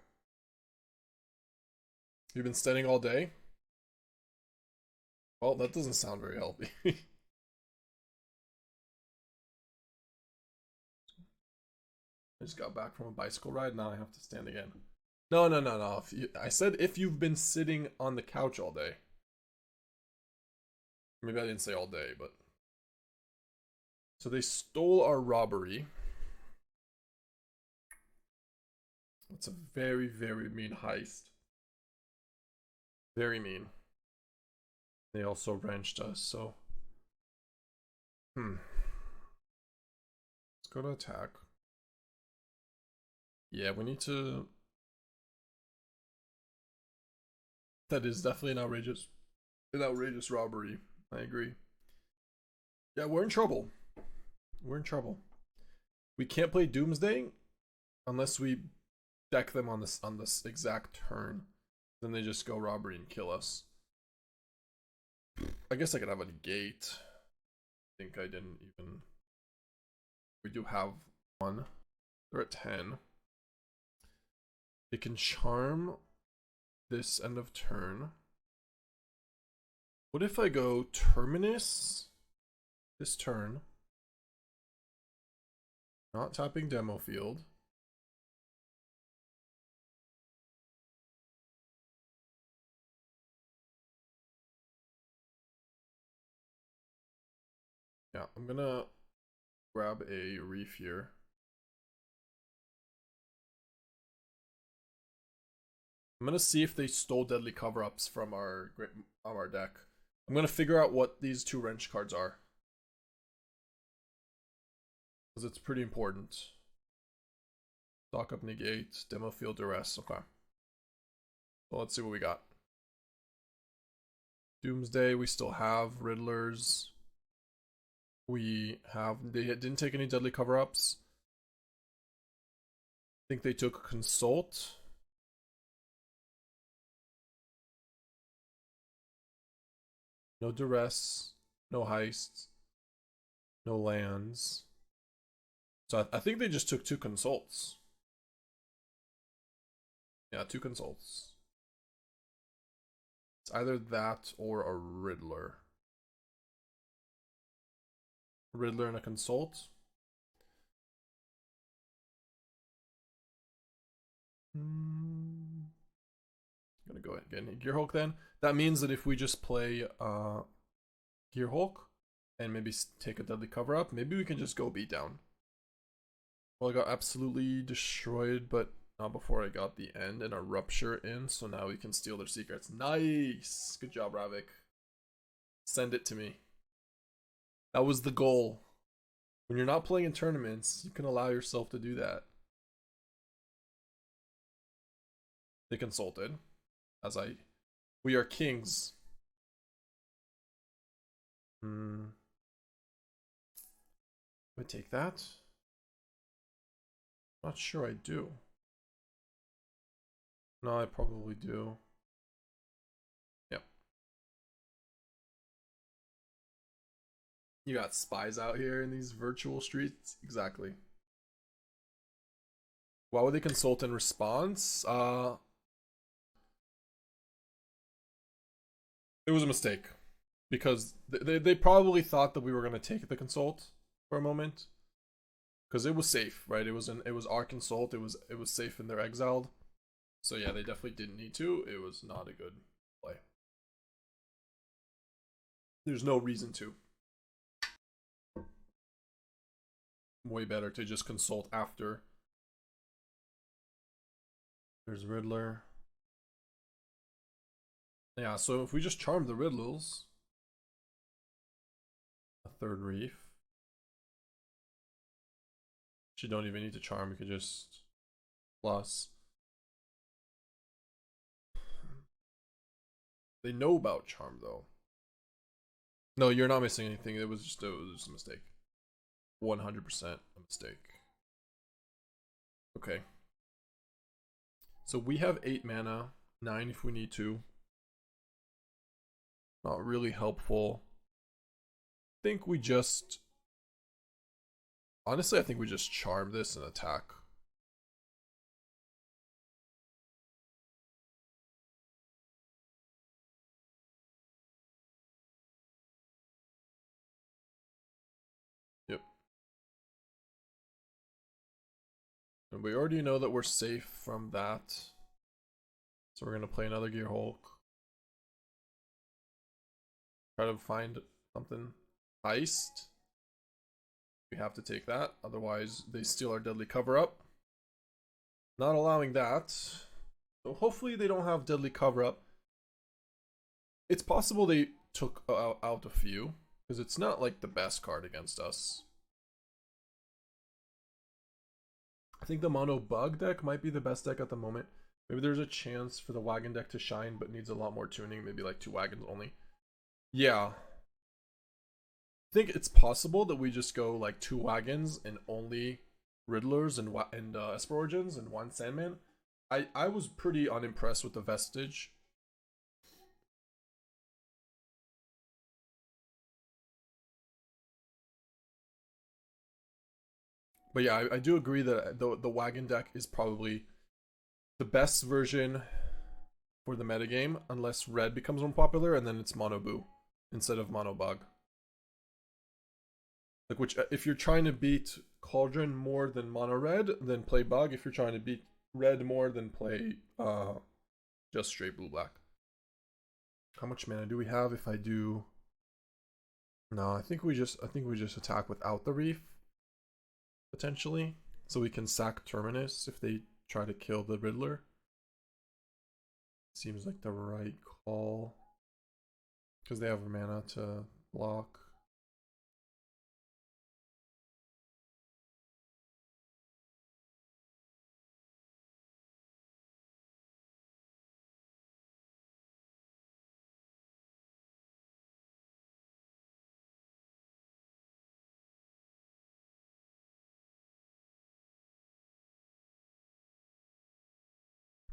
Speaker 1: You've been studying all day? Well, that doesn't sound very healthy. I just got back from a bicycle ride, now I have to stand again. No. I said if you've been sitting on the couch all day. Maybe I didn't say all day, but... So they stole our robbery. It's a very, very mean heist. Very mean. They also wrenched us, so... Let's go to attack. Yeah, we need to... That is definitely an outrageous robbery. I agree. Yeah, we're in trouble. We're in trouble. We can't play Doomsday unless we deck them on this exact turn. Then they just go robbery and kill us. I guess I could have a Negate. I think I didn't even... We do have one. They're at 10. They can charm this end of turn. What if I go Terminus this turn? Not tapping Demo Field. Yeah, I'm gonna grab a Reef here. I'm gonna see if they stole deadly cover-ups from our deck. I'm gonna figure out what these 2 wrench cards are, because it's pretty important. Stock up Negate, Demo Field, Duress. Okay. Well, let's see what we got. Doomsday, we still have Riddlers. We have, they didn't take any deadly cover-ups. I think they took Consult. No Duress, no Heist, no lands. So I think they just took 2 Consults. Yeah, 2 Consults. It's either that or a Riddler. Riddler and a Consult. I'm gonna go ahead and get Gearhulk then. That means that if we just play Gearhulk and maybe take a deadly cover up, maybe we can just go beat down. Well, I got absolutely destroyed, but not before I got the end and a Rupture in, so now we can steal their secrets. Nice! Good job, Ravik. Send it to me. That was the goal. When you're not playing in tournaments, you can allow yourself to do that. They consulted. We are kings. Do I take that? Not sure I do. No, I probably do. Yep. You got spies out here in these virtual streets? Exactly. Why would they consult in response? It was a mistake. Because they probably thought that we were going to take the consult for a moment. Because it was safe, right? It was our consult. It was safe and they're exiled. So yeah, they definitely didn't need to. It was not a good play. There's no reason to. Way better to just consult after. There's Riddler. Yeah, so if we just charm the Riddlers, a 3rd Reef. You don't even need to charm, you could just plus. They know about charm though. No, you're not missing anything. It was just a mistake. 100% a mistake. Okay. So we have 8 mana, 9 if we need to. Not really helpful. I think we just... Honestly, I think we just charm this and attack. Yep. And we already know that we're safe from that. So we're going to play another Gearhulk. Try to find something. Heist. We have to take that, otherwise they steal our deadly cover-up. Not allowing that. So hopefully they don't have deadly cover-up. It's possible they took out a few, because it's not like the best card against us. I think the mono bug deck might be the best deck at the moment. Maybe there's a chance for the wagon deck to shine, but needs a lot more tuning, maybe like 2 wagons only. Yeah. I think it's possible that we just go like 2 wagons and only Riddlers and Esper Origins and 1 Sandman. I was pretty unimpressed with the Vestige. But yeah, I do agree that the wagon deck is probably the best version for the metagame, unless red becomes more popular, and then it's mono boo instead of mono bug. Like, which if you're trying to beat Cauldron more than mono red, then play bug. If you're trying to beat red more, then play just straight blue black. How much mana do we have if I do? No, I think we just attack without the reef potentially, so we can sack Terminus if they try to kill the Riddler. Seems like the right call because they have mana to block.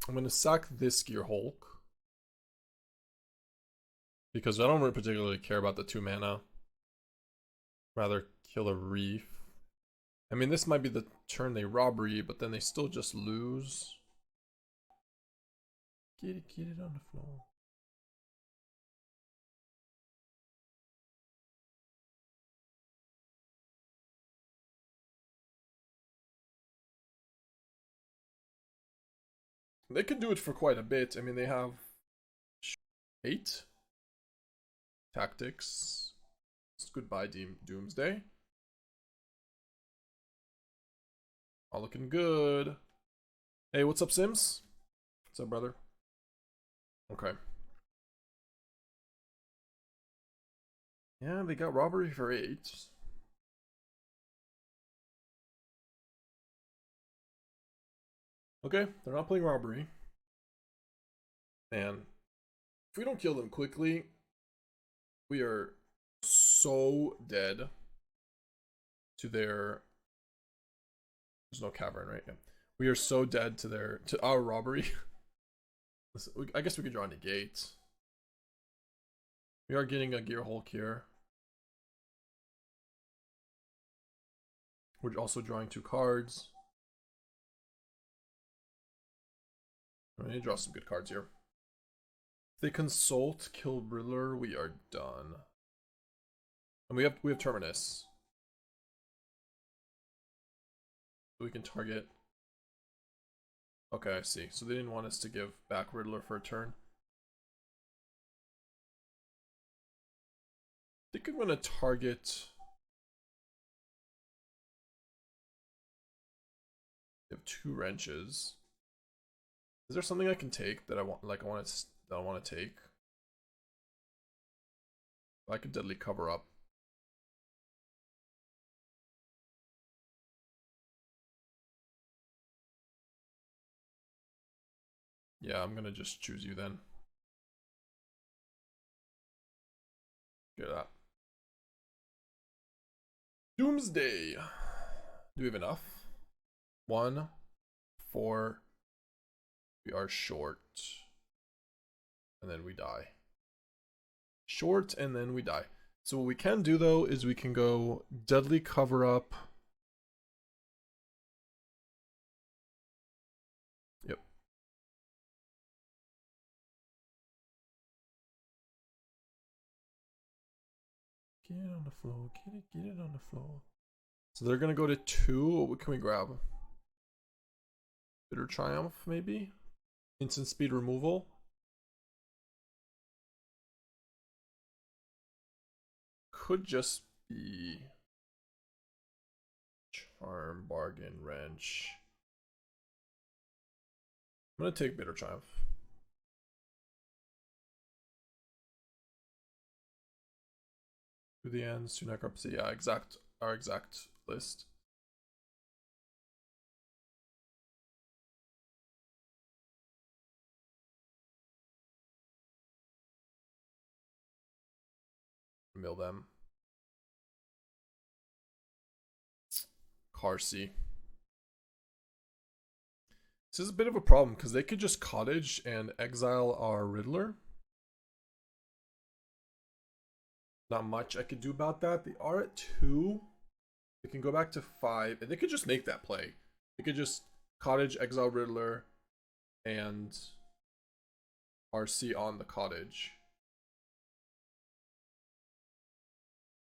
Speaker 1: I'm gonna sack this Gearhulk because I don't really particularly care about the 2 mana. Rather kill a reef. I mean, this might be the turn they robbery, but then they still just lose. Get it on the floor. They can do it for quite a bit. I mean, they have 8 tactics. It's goodbye, Doomsday. All looking good. Hey, what's up, Sims? What's up, brother? Okay. Yeah, they got robbery for 8. Okay, they're not playing robbery. And if we don't kill them quickly, we are so dead to their... There's no cavern, right? Yeah. We are so dead to our robbery. I guess we could draw Negate. We are getting a Gearhulk here. We're also drawing 2 cards. I need to draw some good cards here. If they consult, kill Riddler, we are done. And we have Terminus. So we can target. Okay, I see. So they didn't want us to give back Riddler for a turn. I think I'm gonna target. They have 2 wrenches. Is there something I can take that I want? Like I want to take. I could deadly cover up. Yeah, I'm gonna just choose you then. Get that. Doomsday. Do we have enough? 1, 4. We are short. And then we die. Short and then we die. So what we can do though is we can go deadly cover up. Yep. Get it on the floor. Get it on the floor. So they're gonna go to 2. What can we grab? Bitter Triumph, maybe? Instant speed removal. Could just be Charm, Bargain, Wrench. I'm gonna take Bitter Triumph. To the ends, to Necropsy. Yeah, our exact list. Mill them. Carsey. This is a bit of a problem because they could just cottage and exile our Riddler. Not much I could do about that. They are at 2. They can go back to 5, and they could just make that play. They could just cottage, exile Riddler, and RC on the cottage.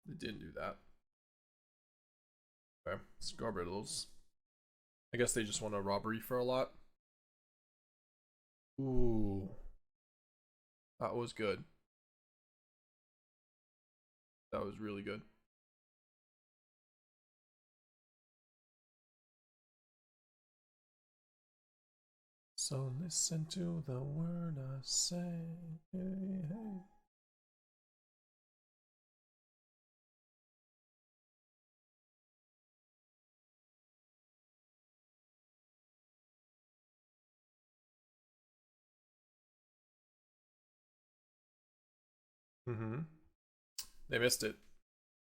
Speaker 1: They didn't do that. Okay, let's go Riddles. I guess they just want a robbery for a lot. Ooh. That was good. That was really good. So listen to the word I say. Hey, hey. They missed it.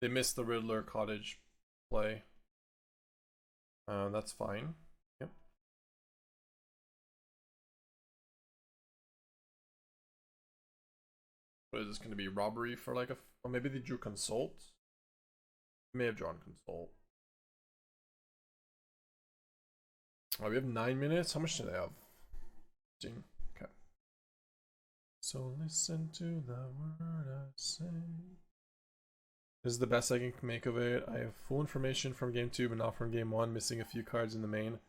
Speaker 1: They missed the Riddler cottage play. That's fine. Yep. What is this going to be? Robbery for like a... Oh, maybe they drew Consult? May have drawn Consult. Oh, we have 9 minutes? How much do they have? 15. Okay. So listen to the word I say. This is the best I can make of it. I have full information from game 2, but not from game 1. Missing a few cards in the main. Of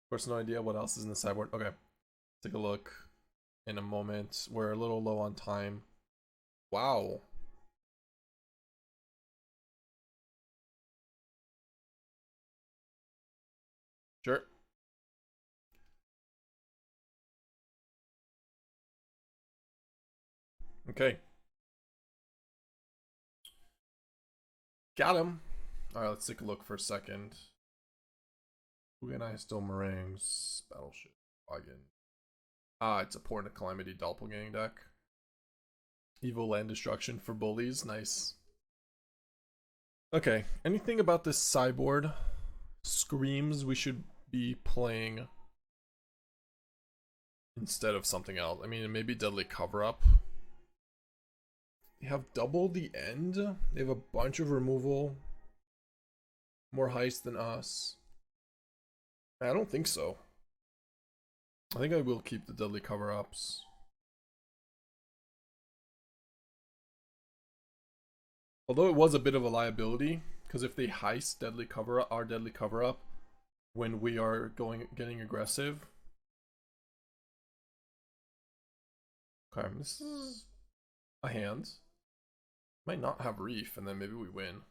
Speaker 1: course, no idea what else is in the sideboard. Okay. Take a look in a moment. We're a little low on time. Wow. Sure. Okay. Got him. Alright, let's take a look for a second. Who and I still meringues. Battleship. Login. Ah, it's a Port of Calamity Doppelgang deck. Evil Land Destruction for bullies. Nice. Okay. Anything about this sideboard screams we should be playing instead of something else. I mean, maybe Deadly Cover-Up. They have double the end. They have a bunch of removal. More heist than us. I don't think so. I think I will keep the Deadly Cover-Ups. Although it was a bit of a liability, because if they heist Deadly Cover-Up, our Deadly Cover-Up, when we are getting aggressive. Okay, this is a hand. Might not have Reef, and then maybe we win.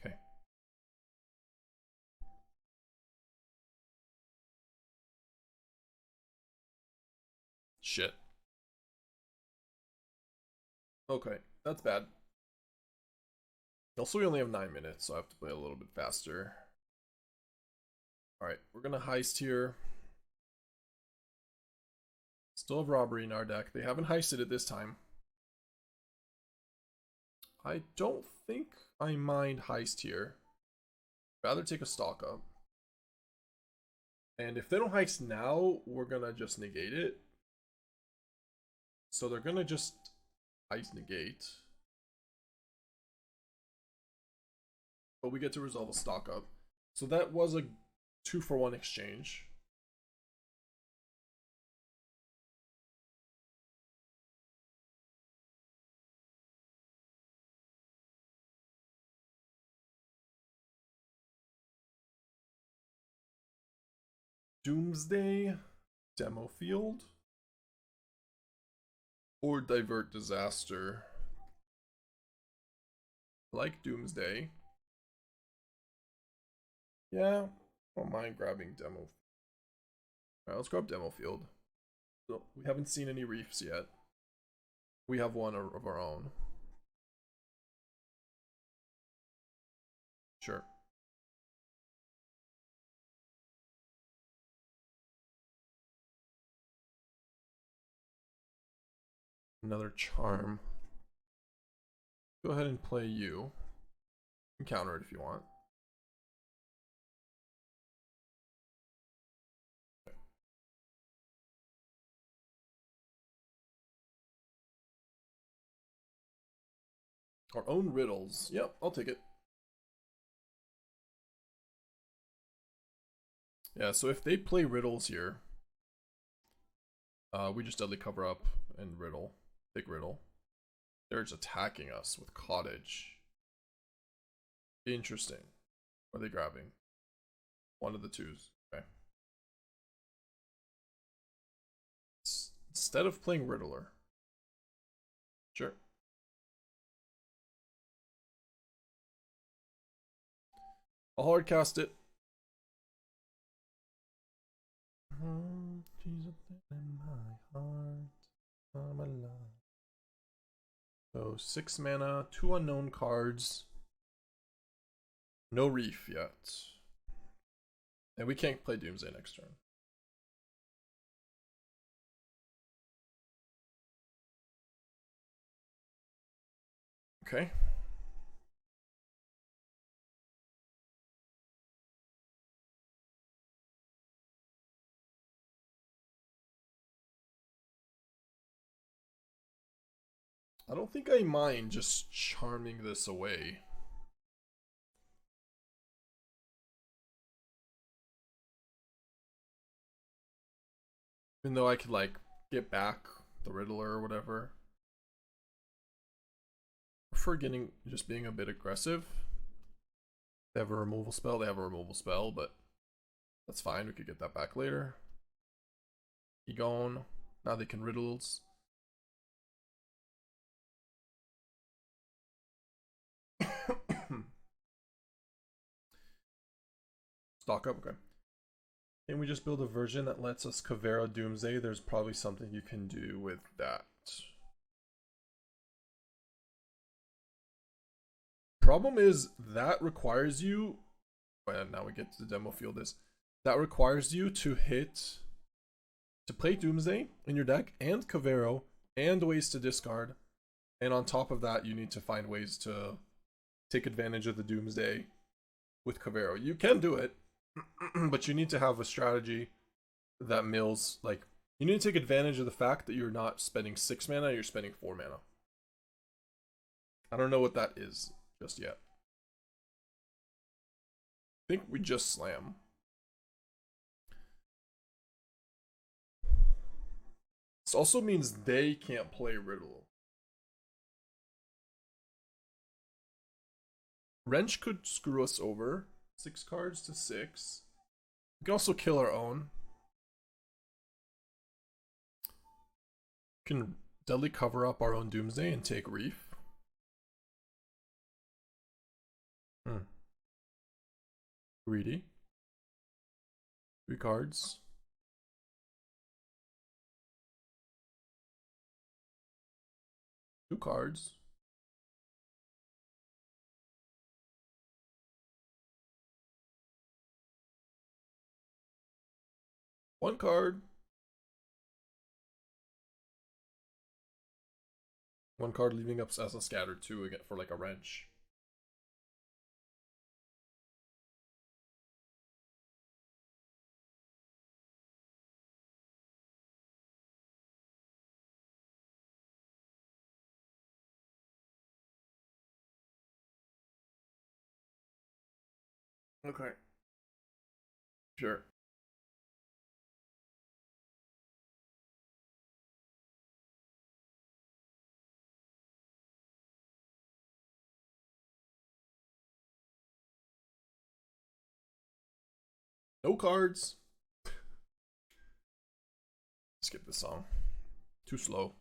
Speaker 1: Okay. Shit. Okay, that's bad. Also, we only have 9 minutes, so I have to play a little bit faster. Alright, we're gonna heist here. Still have robbery in our deck. They haven't heisted it this time. I don't think I mind heist here. Rather take a stock up. And if they don't heist now, we're gonna just negate it. So they're gonna just heist negate. But we get to resolve a stock up. So that was a 2-for-1 exchange. Doomsday, Demo Field, or Divert Disaster. I like Doomsday. Yeah, I don't mind grabbing Demo. Alright, let's grab Demo Field. So, we haven't seen any reefs yet. We have one of our own. Sure. Another charm. Go ahead and play you. You can counter it if you want. Our own riddles. Yep, I'll take it. Yeah, so if they play riddles here, we just deadly cover up and riddle. Big riddle. They're just attacking us with cottage. Interesting. What are they grabbing? One of the twos. Okay. Instead of playing Riddler. Sure. I'll hard cast it. Jesus in my heart, I'm alive. So 6 mana, 2 unknown cards. No Reef yet. And we can't play Doomsday next turn. Okay. I don't think I mind just charming this away. Even though I could like get back the Riddler or whatever. I prefer just being a bit aggressive. They have a removal spell, but that's fine, we could get that back later. He gone. Now they can riddles. Stock up, okay. Can we just build a version that lets us Kavera Doomsday? There's probably something you can do with that. Problem is, that requires you, and now we get to the demo field, that requires you to play Doomsday in your deck, and Kavero, and ways to discard, and on top of that, you need to find ways to take advantage of the Doomsday with Kavero. You can do it, but you need to have a strategy that mills, like, you need to take advantage of the fact that you're not spending 6 mana, you're spending 4 mana. I don't know what that is just yet. I think we just slam. This also means they can't play Riddle. Wrench could screw us over. 6 cards to 6. We can also kill our own. We can deadly cover up our own Doomsday and take Reef. Greedy. 3 cards. Two cards. One card. One card leaving up as a scatter 2 again for like a wrench. Okay. Sure. No cards. Skip this song. Too slow.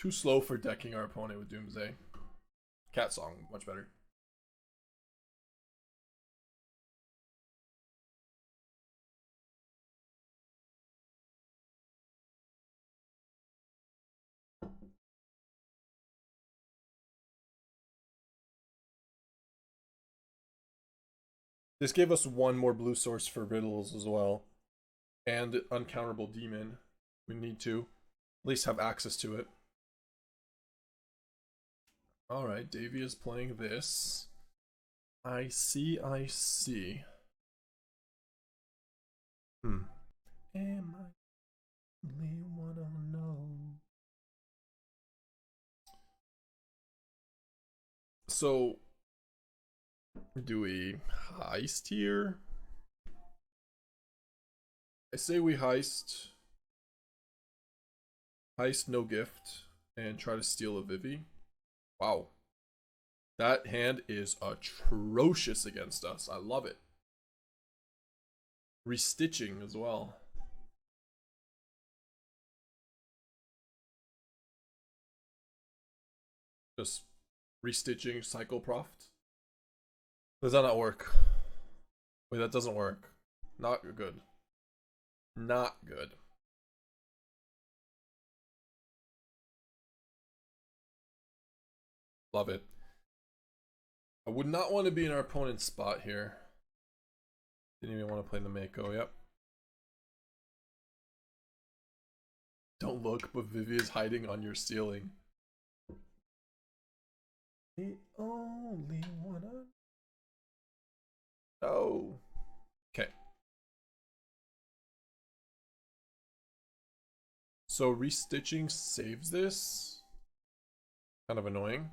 Speaker 1: Too slow for decking our opponent with Doomsday. Cat song, much better. This gave us one more blue source for riddles as well. And uncounterable demon. We need to at least have access to it. Alright, Davey is playing this. I see, I see. Am I really wanna know? So, do we heist here? I say we heist. Heist, no gift, and try to steal a Vivi. Wow. That hand is atrocious against us. I love it. Restitching as well. Just restitching Cycle Proft. Does that not work? Wait, that doesn't work. Not good. Not good. Love it. I would not want to be in our opponent's spot here. Didn't even want to play the Mako, yep. Don't look, but Vivi is hiding on your ceiling. The only one I know. Okay. So restitching saves this. Kind of annoying.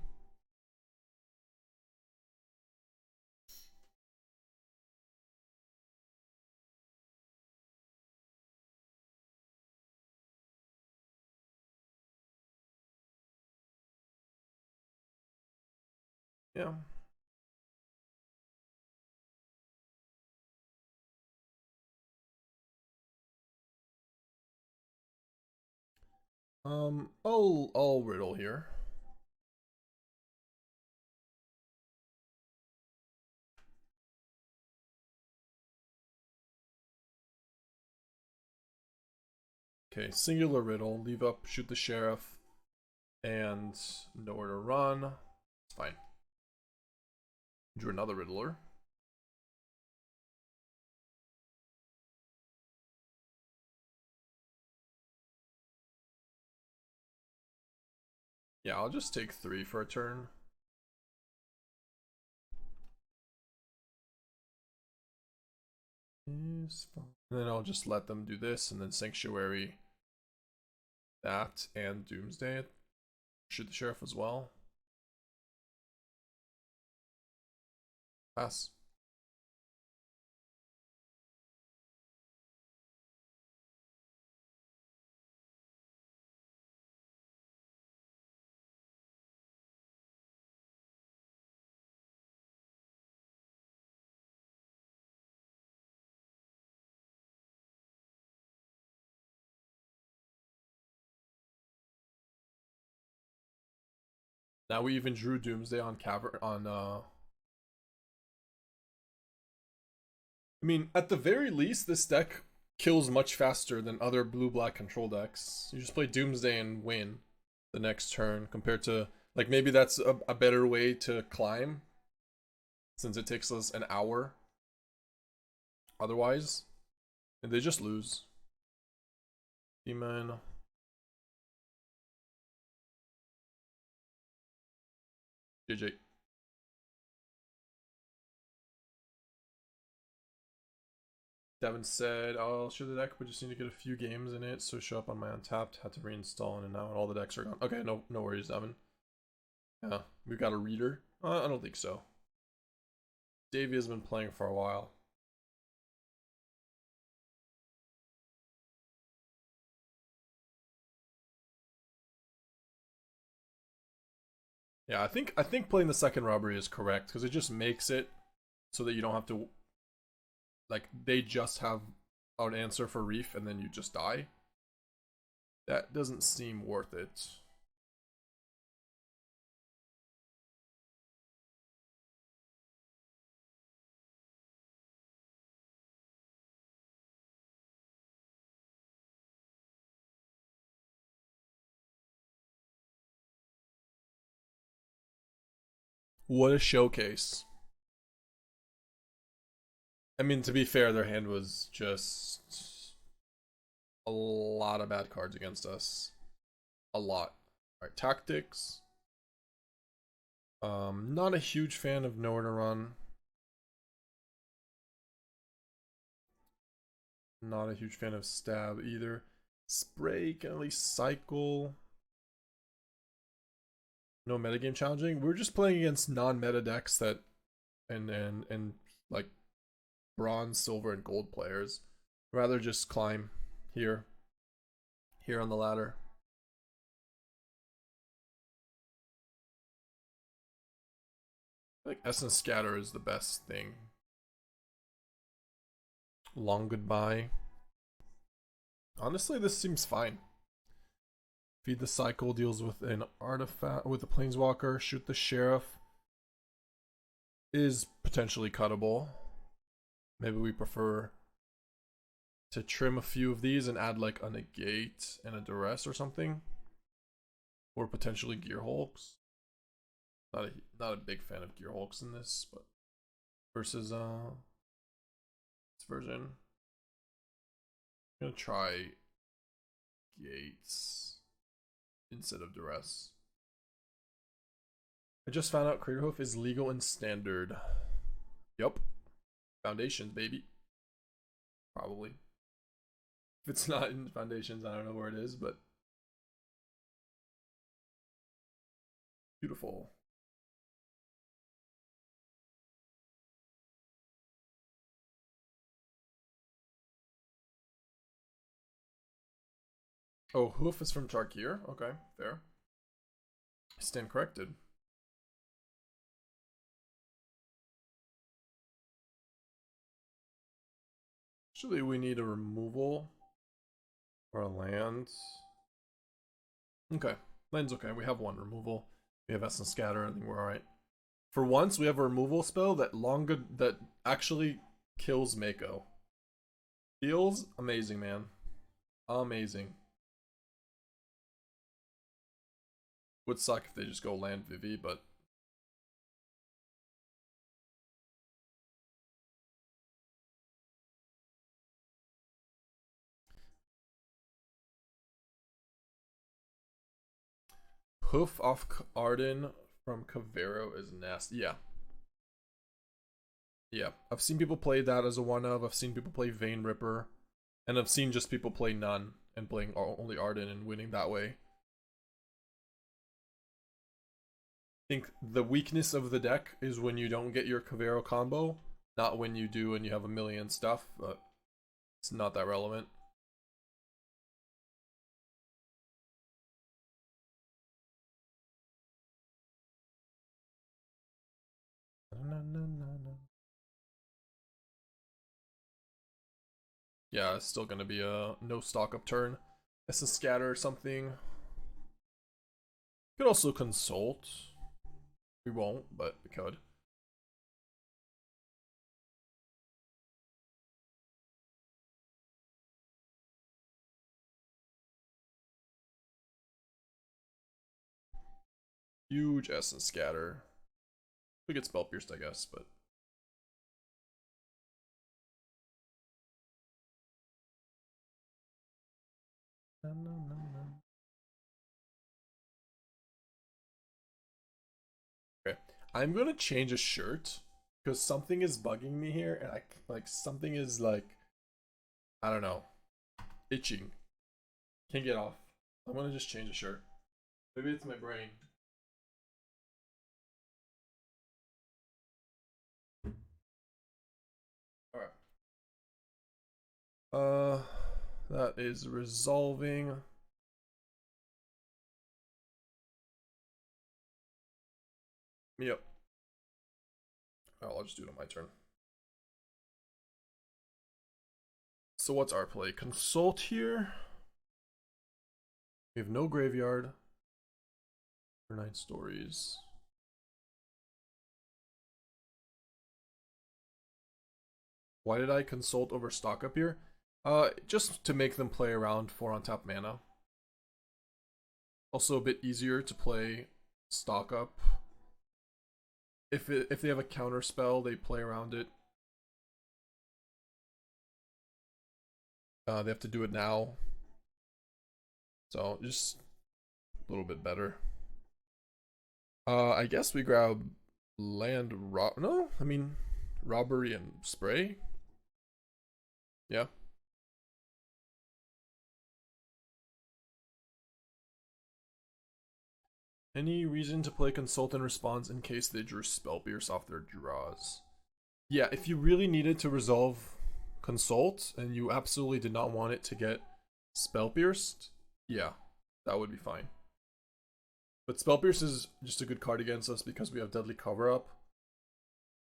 Speaker 1: Yeah. I'll riddle here. Okay, singular riddle, leave up, shoot the sheriff, and nowhere to run. It's fine. Drew another riddler. Yeah, I'll just take 3 for a turn. Is fine. And then I'll just let them do this, and then Sanctuary that and Doomsday. Shoot the sheriff as well. Pass. Now we even drew Doomsday on Cavern on I mean, at the very least, this deck kills much faster than other blue-black control decks. You just play Doomsday and win the next turn, compared to, like, maybe that's a better way to climb, since it takes us an hour otherwise. And they just lose. Demon. JJ. Devin said, I'll show the deck, but just need to get a few games in it, so show up on my untapped, had to reinstall in and out, all the decks are gone. Okay, no worries, Devin. Yeah, we've got a reader. I don't think so. Davey has been playing for a while. Yeah, I think playing the second robbery is correct, because it just makes it so that you don't have to, like, they just have an answer for Reef and then you just die. That doesn't seem worth it. What a showcase. I mean, to be fair, their hand was just a lot of bad cards against us. A lot. Alright, tactics. Not a huge fan of Nowhere to Run. Not a huge fan of Stab either. Spray can at least cycle. No metagame challenging. We're just playing against non-meta decks that and like bronze, silver, and gold players. Rather just climb here on the ladder. I think Essence Scatter is the best thing. Long Goodbye. Honestly, this seems fine. Feed the Cycle deals with an artifact with a Planeswalker. Shoot the Sheriff is potentially cuttable. Maybe we prefer to trim a few of these and add like a Negate and a Duress or something. Or potentially Gearhulks. Not a big fan of Gearhulks in this, but versus this version. I'm gonna try Gates instead of Duress. I just found out Craterhoof is legal in standard. Yup. Foundations, baby. Probably. If it's not in Foundations, I don't know where it is, but beautiful. Oh, Hoof is from Tarkir? Okay, fair. I stand corrected. Actually, we need a removal or a land. Okay, land's okay. We have one removal. We have Essence Scatter. I think we're alright. For once, we have a removal spell that actually kills Mako. Feels amazing, man. Amazing. Would suck if they just go land Vivi, but Hoof off Arden from Cavero is nasty. Yeah. Yeah. I've seen people play that as a one of. I've seen people play Vein Ripper. And I've seen just people play none and playing only Arden and winning that way. I think the weakness of the deck is when you don't get your Cavero combo. Not when you do and you have a million stuff, but it's not that relevant. Yeah, it's still gonna be a no stock up turn. It's a scatter or something. Could also consult. We won't, but we could. Huge Essence Scatter. We get Spell Pierced, I guess, but okay. I'm gonna change a shirt because something is bugging me here, and something is like, I don't know, itching. Can't get off. I'm gonna just change a shirt. Maybe it's my brain. Alright. That is resolving. Yep. Oh, I'll just do it on my turn. So what's our play? Consult here. We have no graveyard. For 9 stories. Why did I consult over stock up here? Just to make them play around 4 on top mana. Also a bit easier to play stock up. If they have a counter spell, they play around it. They have to do it now. So just a little bit better. I guess we grab no, I mean robbery and spray. Yeah. Any reason to play Consult and Response in case they drew Spell Pierce off their draws? Yeah, if you really needed to resolve Consult and you absolutely did not want it to get Spell Pierced, yeah, that would be fine. But Spell Pierce is just a good card against us because we have Deadly Cover Up.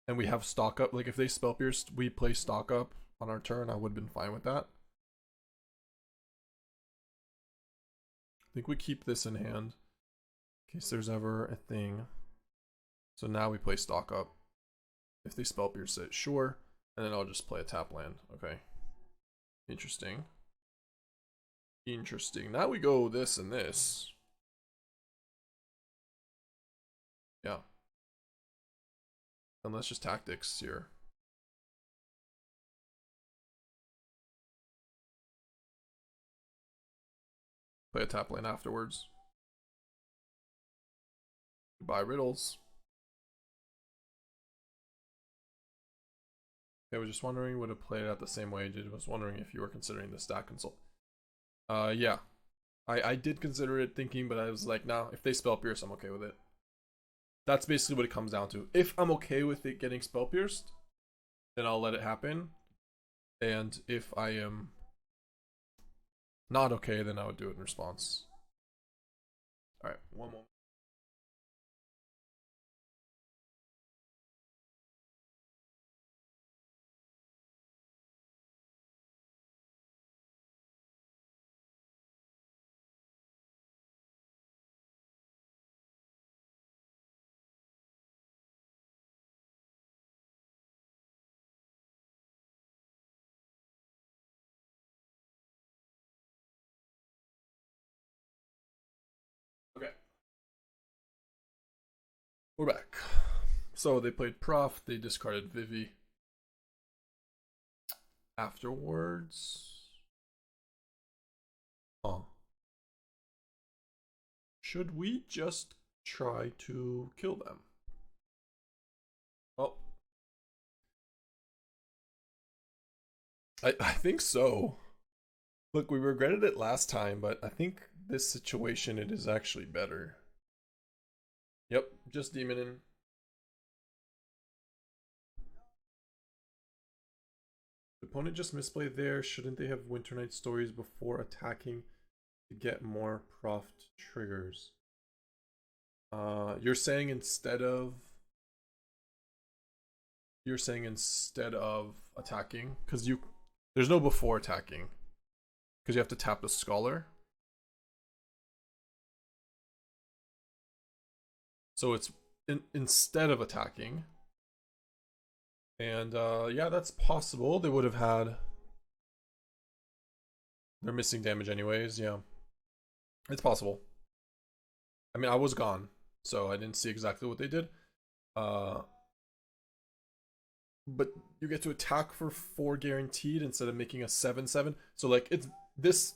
Speaker 1: And we have Stock Up. Like, if they Spell Pierced, we play Stock Up on our turn. I would have been fine with that. I think we keep this in hand in case there's ever a thing. So now we play Stock Up. If they Spell Pierce it, sure. And then I'll just play a tap land. Okay. Interesting. Interesting. Now we go this and this. Yeah. And let's just tactics here. Play a tap lane afterwards. Goodbye, Riddles. I was just wondering, would have played it out the same way. I was wondering if you were considering the stack consult. Yeah. I did consider it thinking, but I was like, nah, if they Spell Pierce, I'm okay with it. That's basically what it comes down to. If I'm okay with it getting Spell Pierced, then I'll let it happen. And if I am not okay, then I would do it in response. Alright, one moment. Okay. We're back. So they played Prof, they discarded Vivi. Afterwards... Oh. Should we just try to kill them? Oh. I think so. Look, we regretted it last time, but I think this situation it is actually better. Yep, just demoning. The opponent just misplayed there. Shouldn't they have Winter Night Stories before attacking to get more prof triggers? You're saying instead of attacking, because there's no before attacking, because you have to tap the Scholar. So it's instead of attacking. And yeah, that's possible. They would have had... They're missing damage anyways, yeah. It's possible. I mean, I was gone, so I didn't see exactly what they did. But you get to attack for 4 guaranteed instead of making a 7/7. So like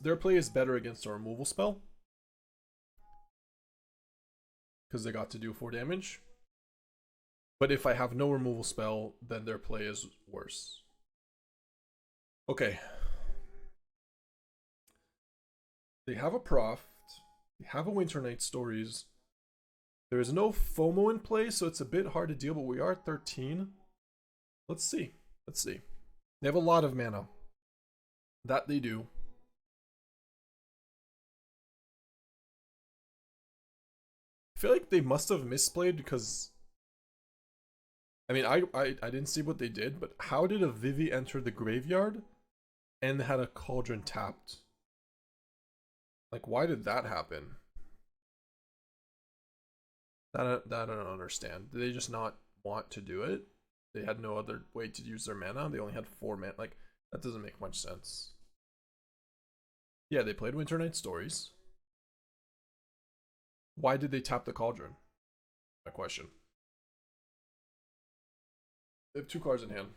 Speaker 1: their play is better against a removal spell. Because they got to do 4 damage. But if I have no removal spell, then their play is worse. Okay. They have a Prof. They have a Winter Night Stories. There is no FOMO in play, so it's a bit hard to deal, but we are at 13. Let's see. Let's see. They have a lot of mana. That they do. I feel like they must have misplayed because... I mean, I didn't see what they did, but how did a Vivi enter the graveyard and had a Cauldron tapped? Like, why did that happen? That I don't understand. Did they just not want to do it? They had no other way to use their mana? They only had 4 mana. Like, that doesn't make much sense. Yeah, they played Winter Night Stories. Why did they tap the Cauldron? My question. They have 2 cards in hand.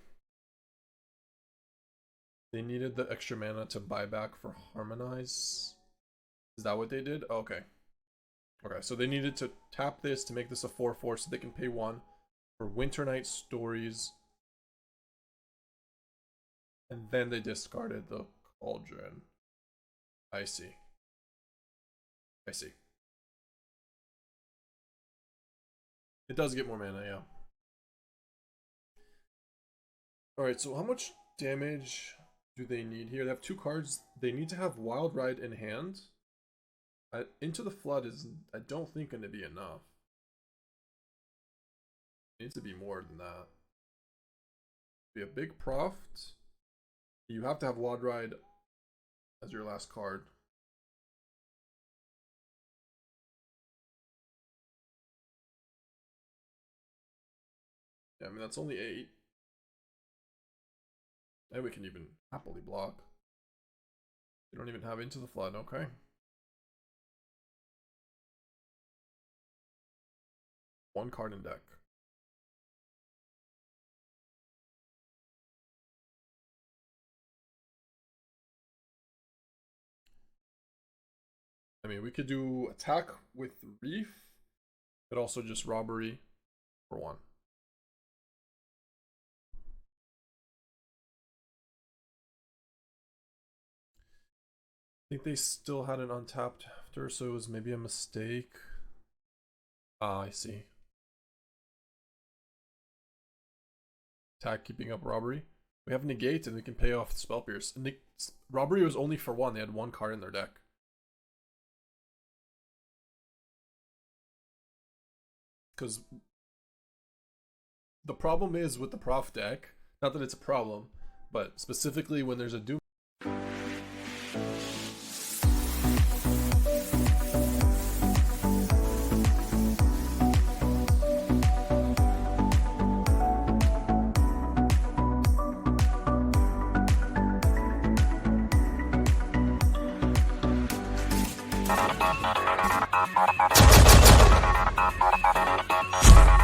Speaker 1: They needed the extra mana to buy back for Harmonize. Is that what they did? Oh, okay. Okay, so they needed to tap this to make this a 4/4 so they can pay 1 for Winternight Stories. And then they discarded the Cauldron. I see. I see. It does get more mana, yeah. Alright, so how much damage do they need here? They have 2 cards. They need to have Wild Ride in hand. Into the Flood is, I don't think, going to be enough. It needs to be more than that. Be a big profit. You have to have Wild Ride as your last card. Yeah, I mean, that's only 8. And we can even happily block. You don't even have Into the Flood, okay. One card in deck. I mean, we could do attack with Reef, but also just Robbery for 1. I think they still had an untapped after, so it was maybe a mistake. Ah, I see. Attack, keeping up Robbery. We have Negate and we can pay off Spell Pierce. Robbery was only for 1, they had 1 card in their deck. Because the problem is with the Prof deck, not that it's a problem, but specifically when there's a Doom.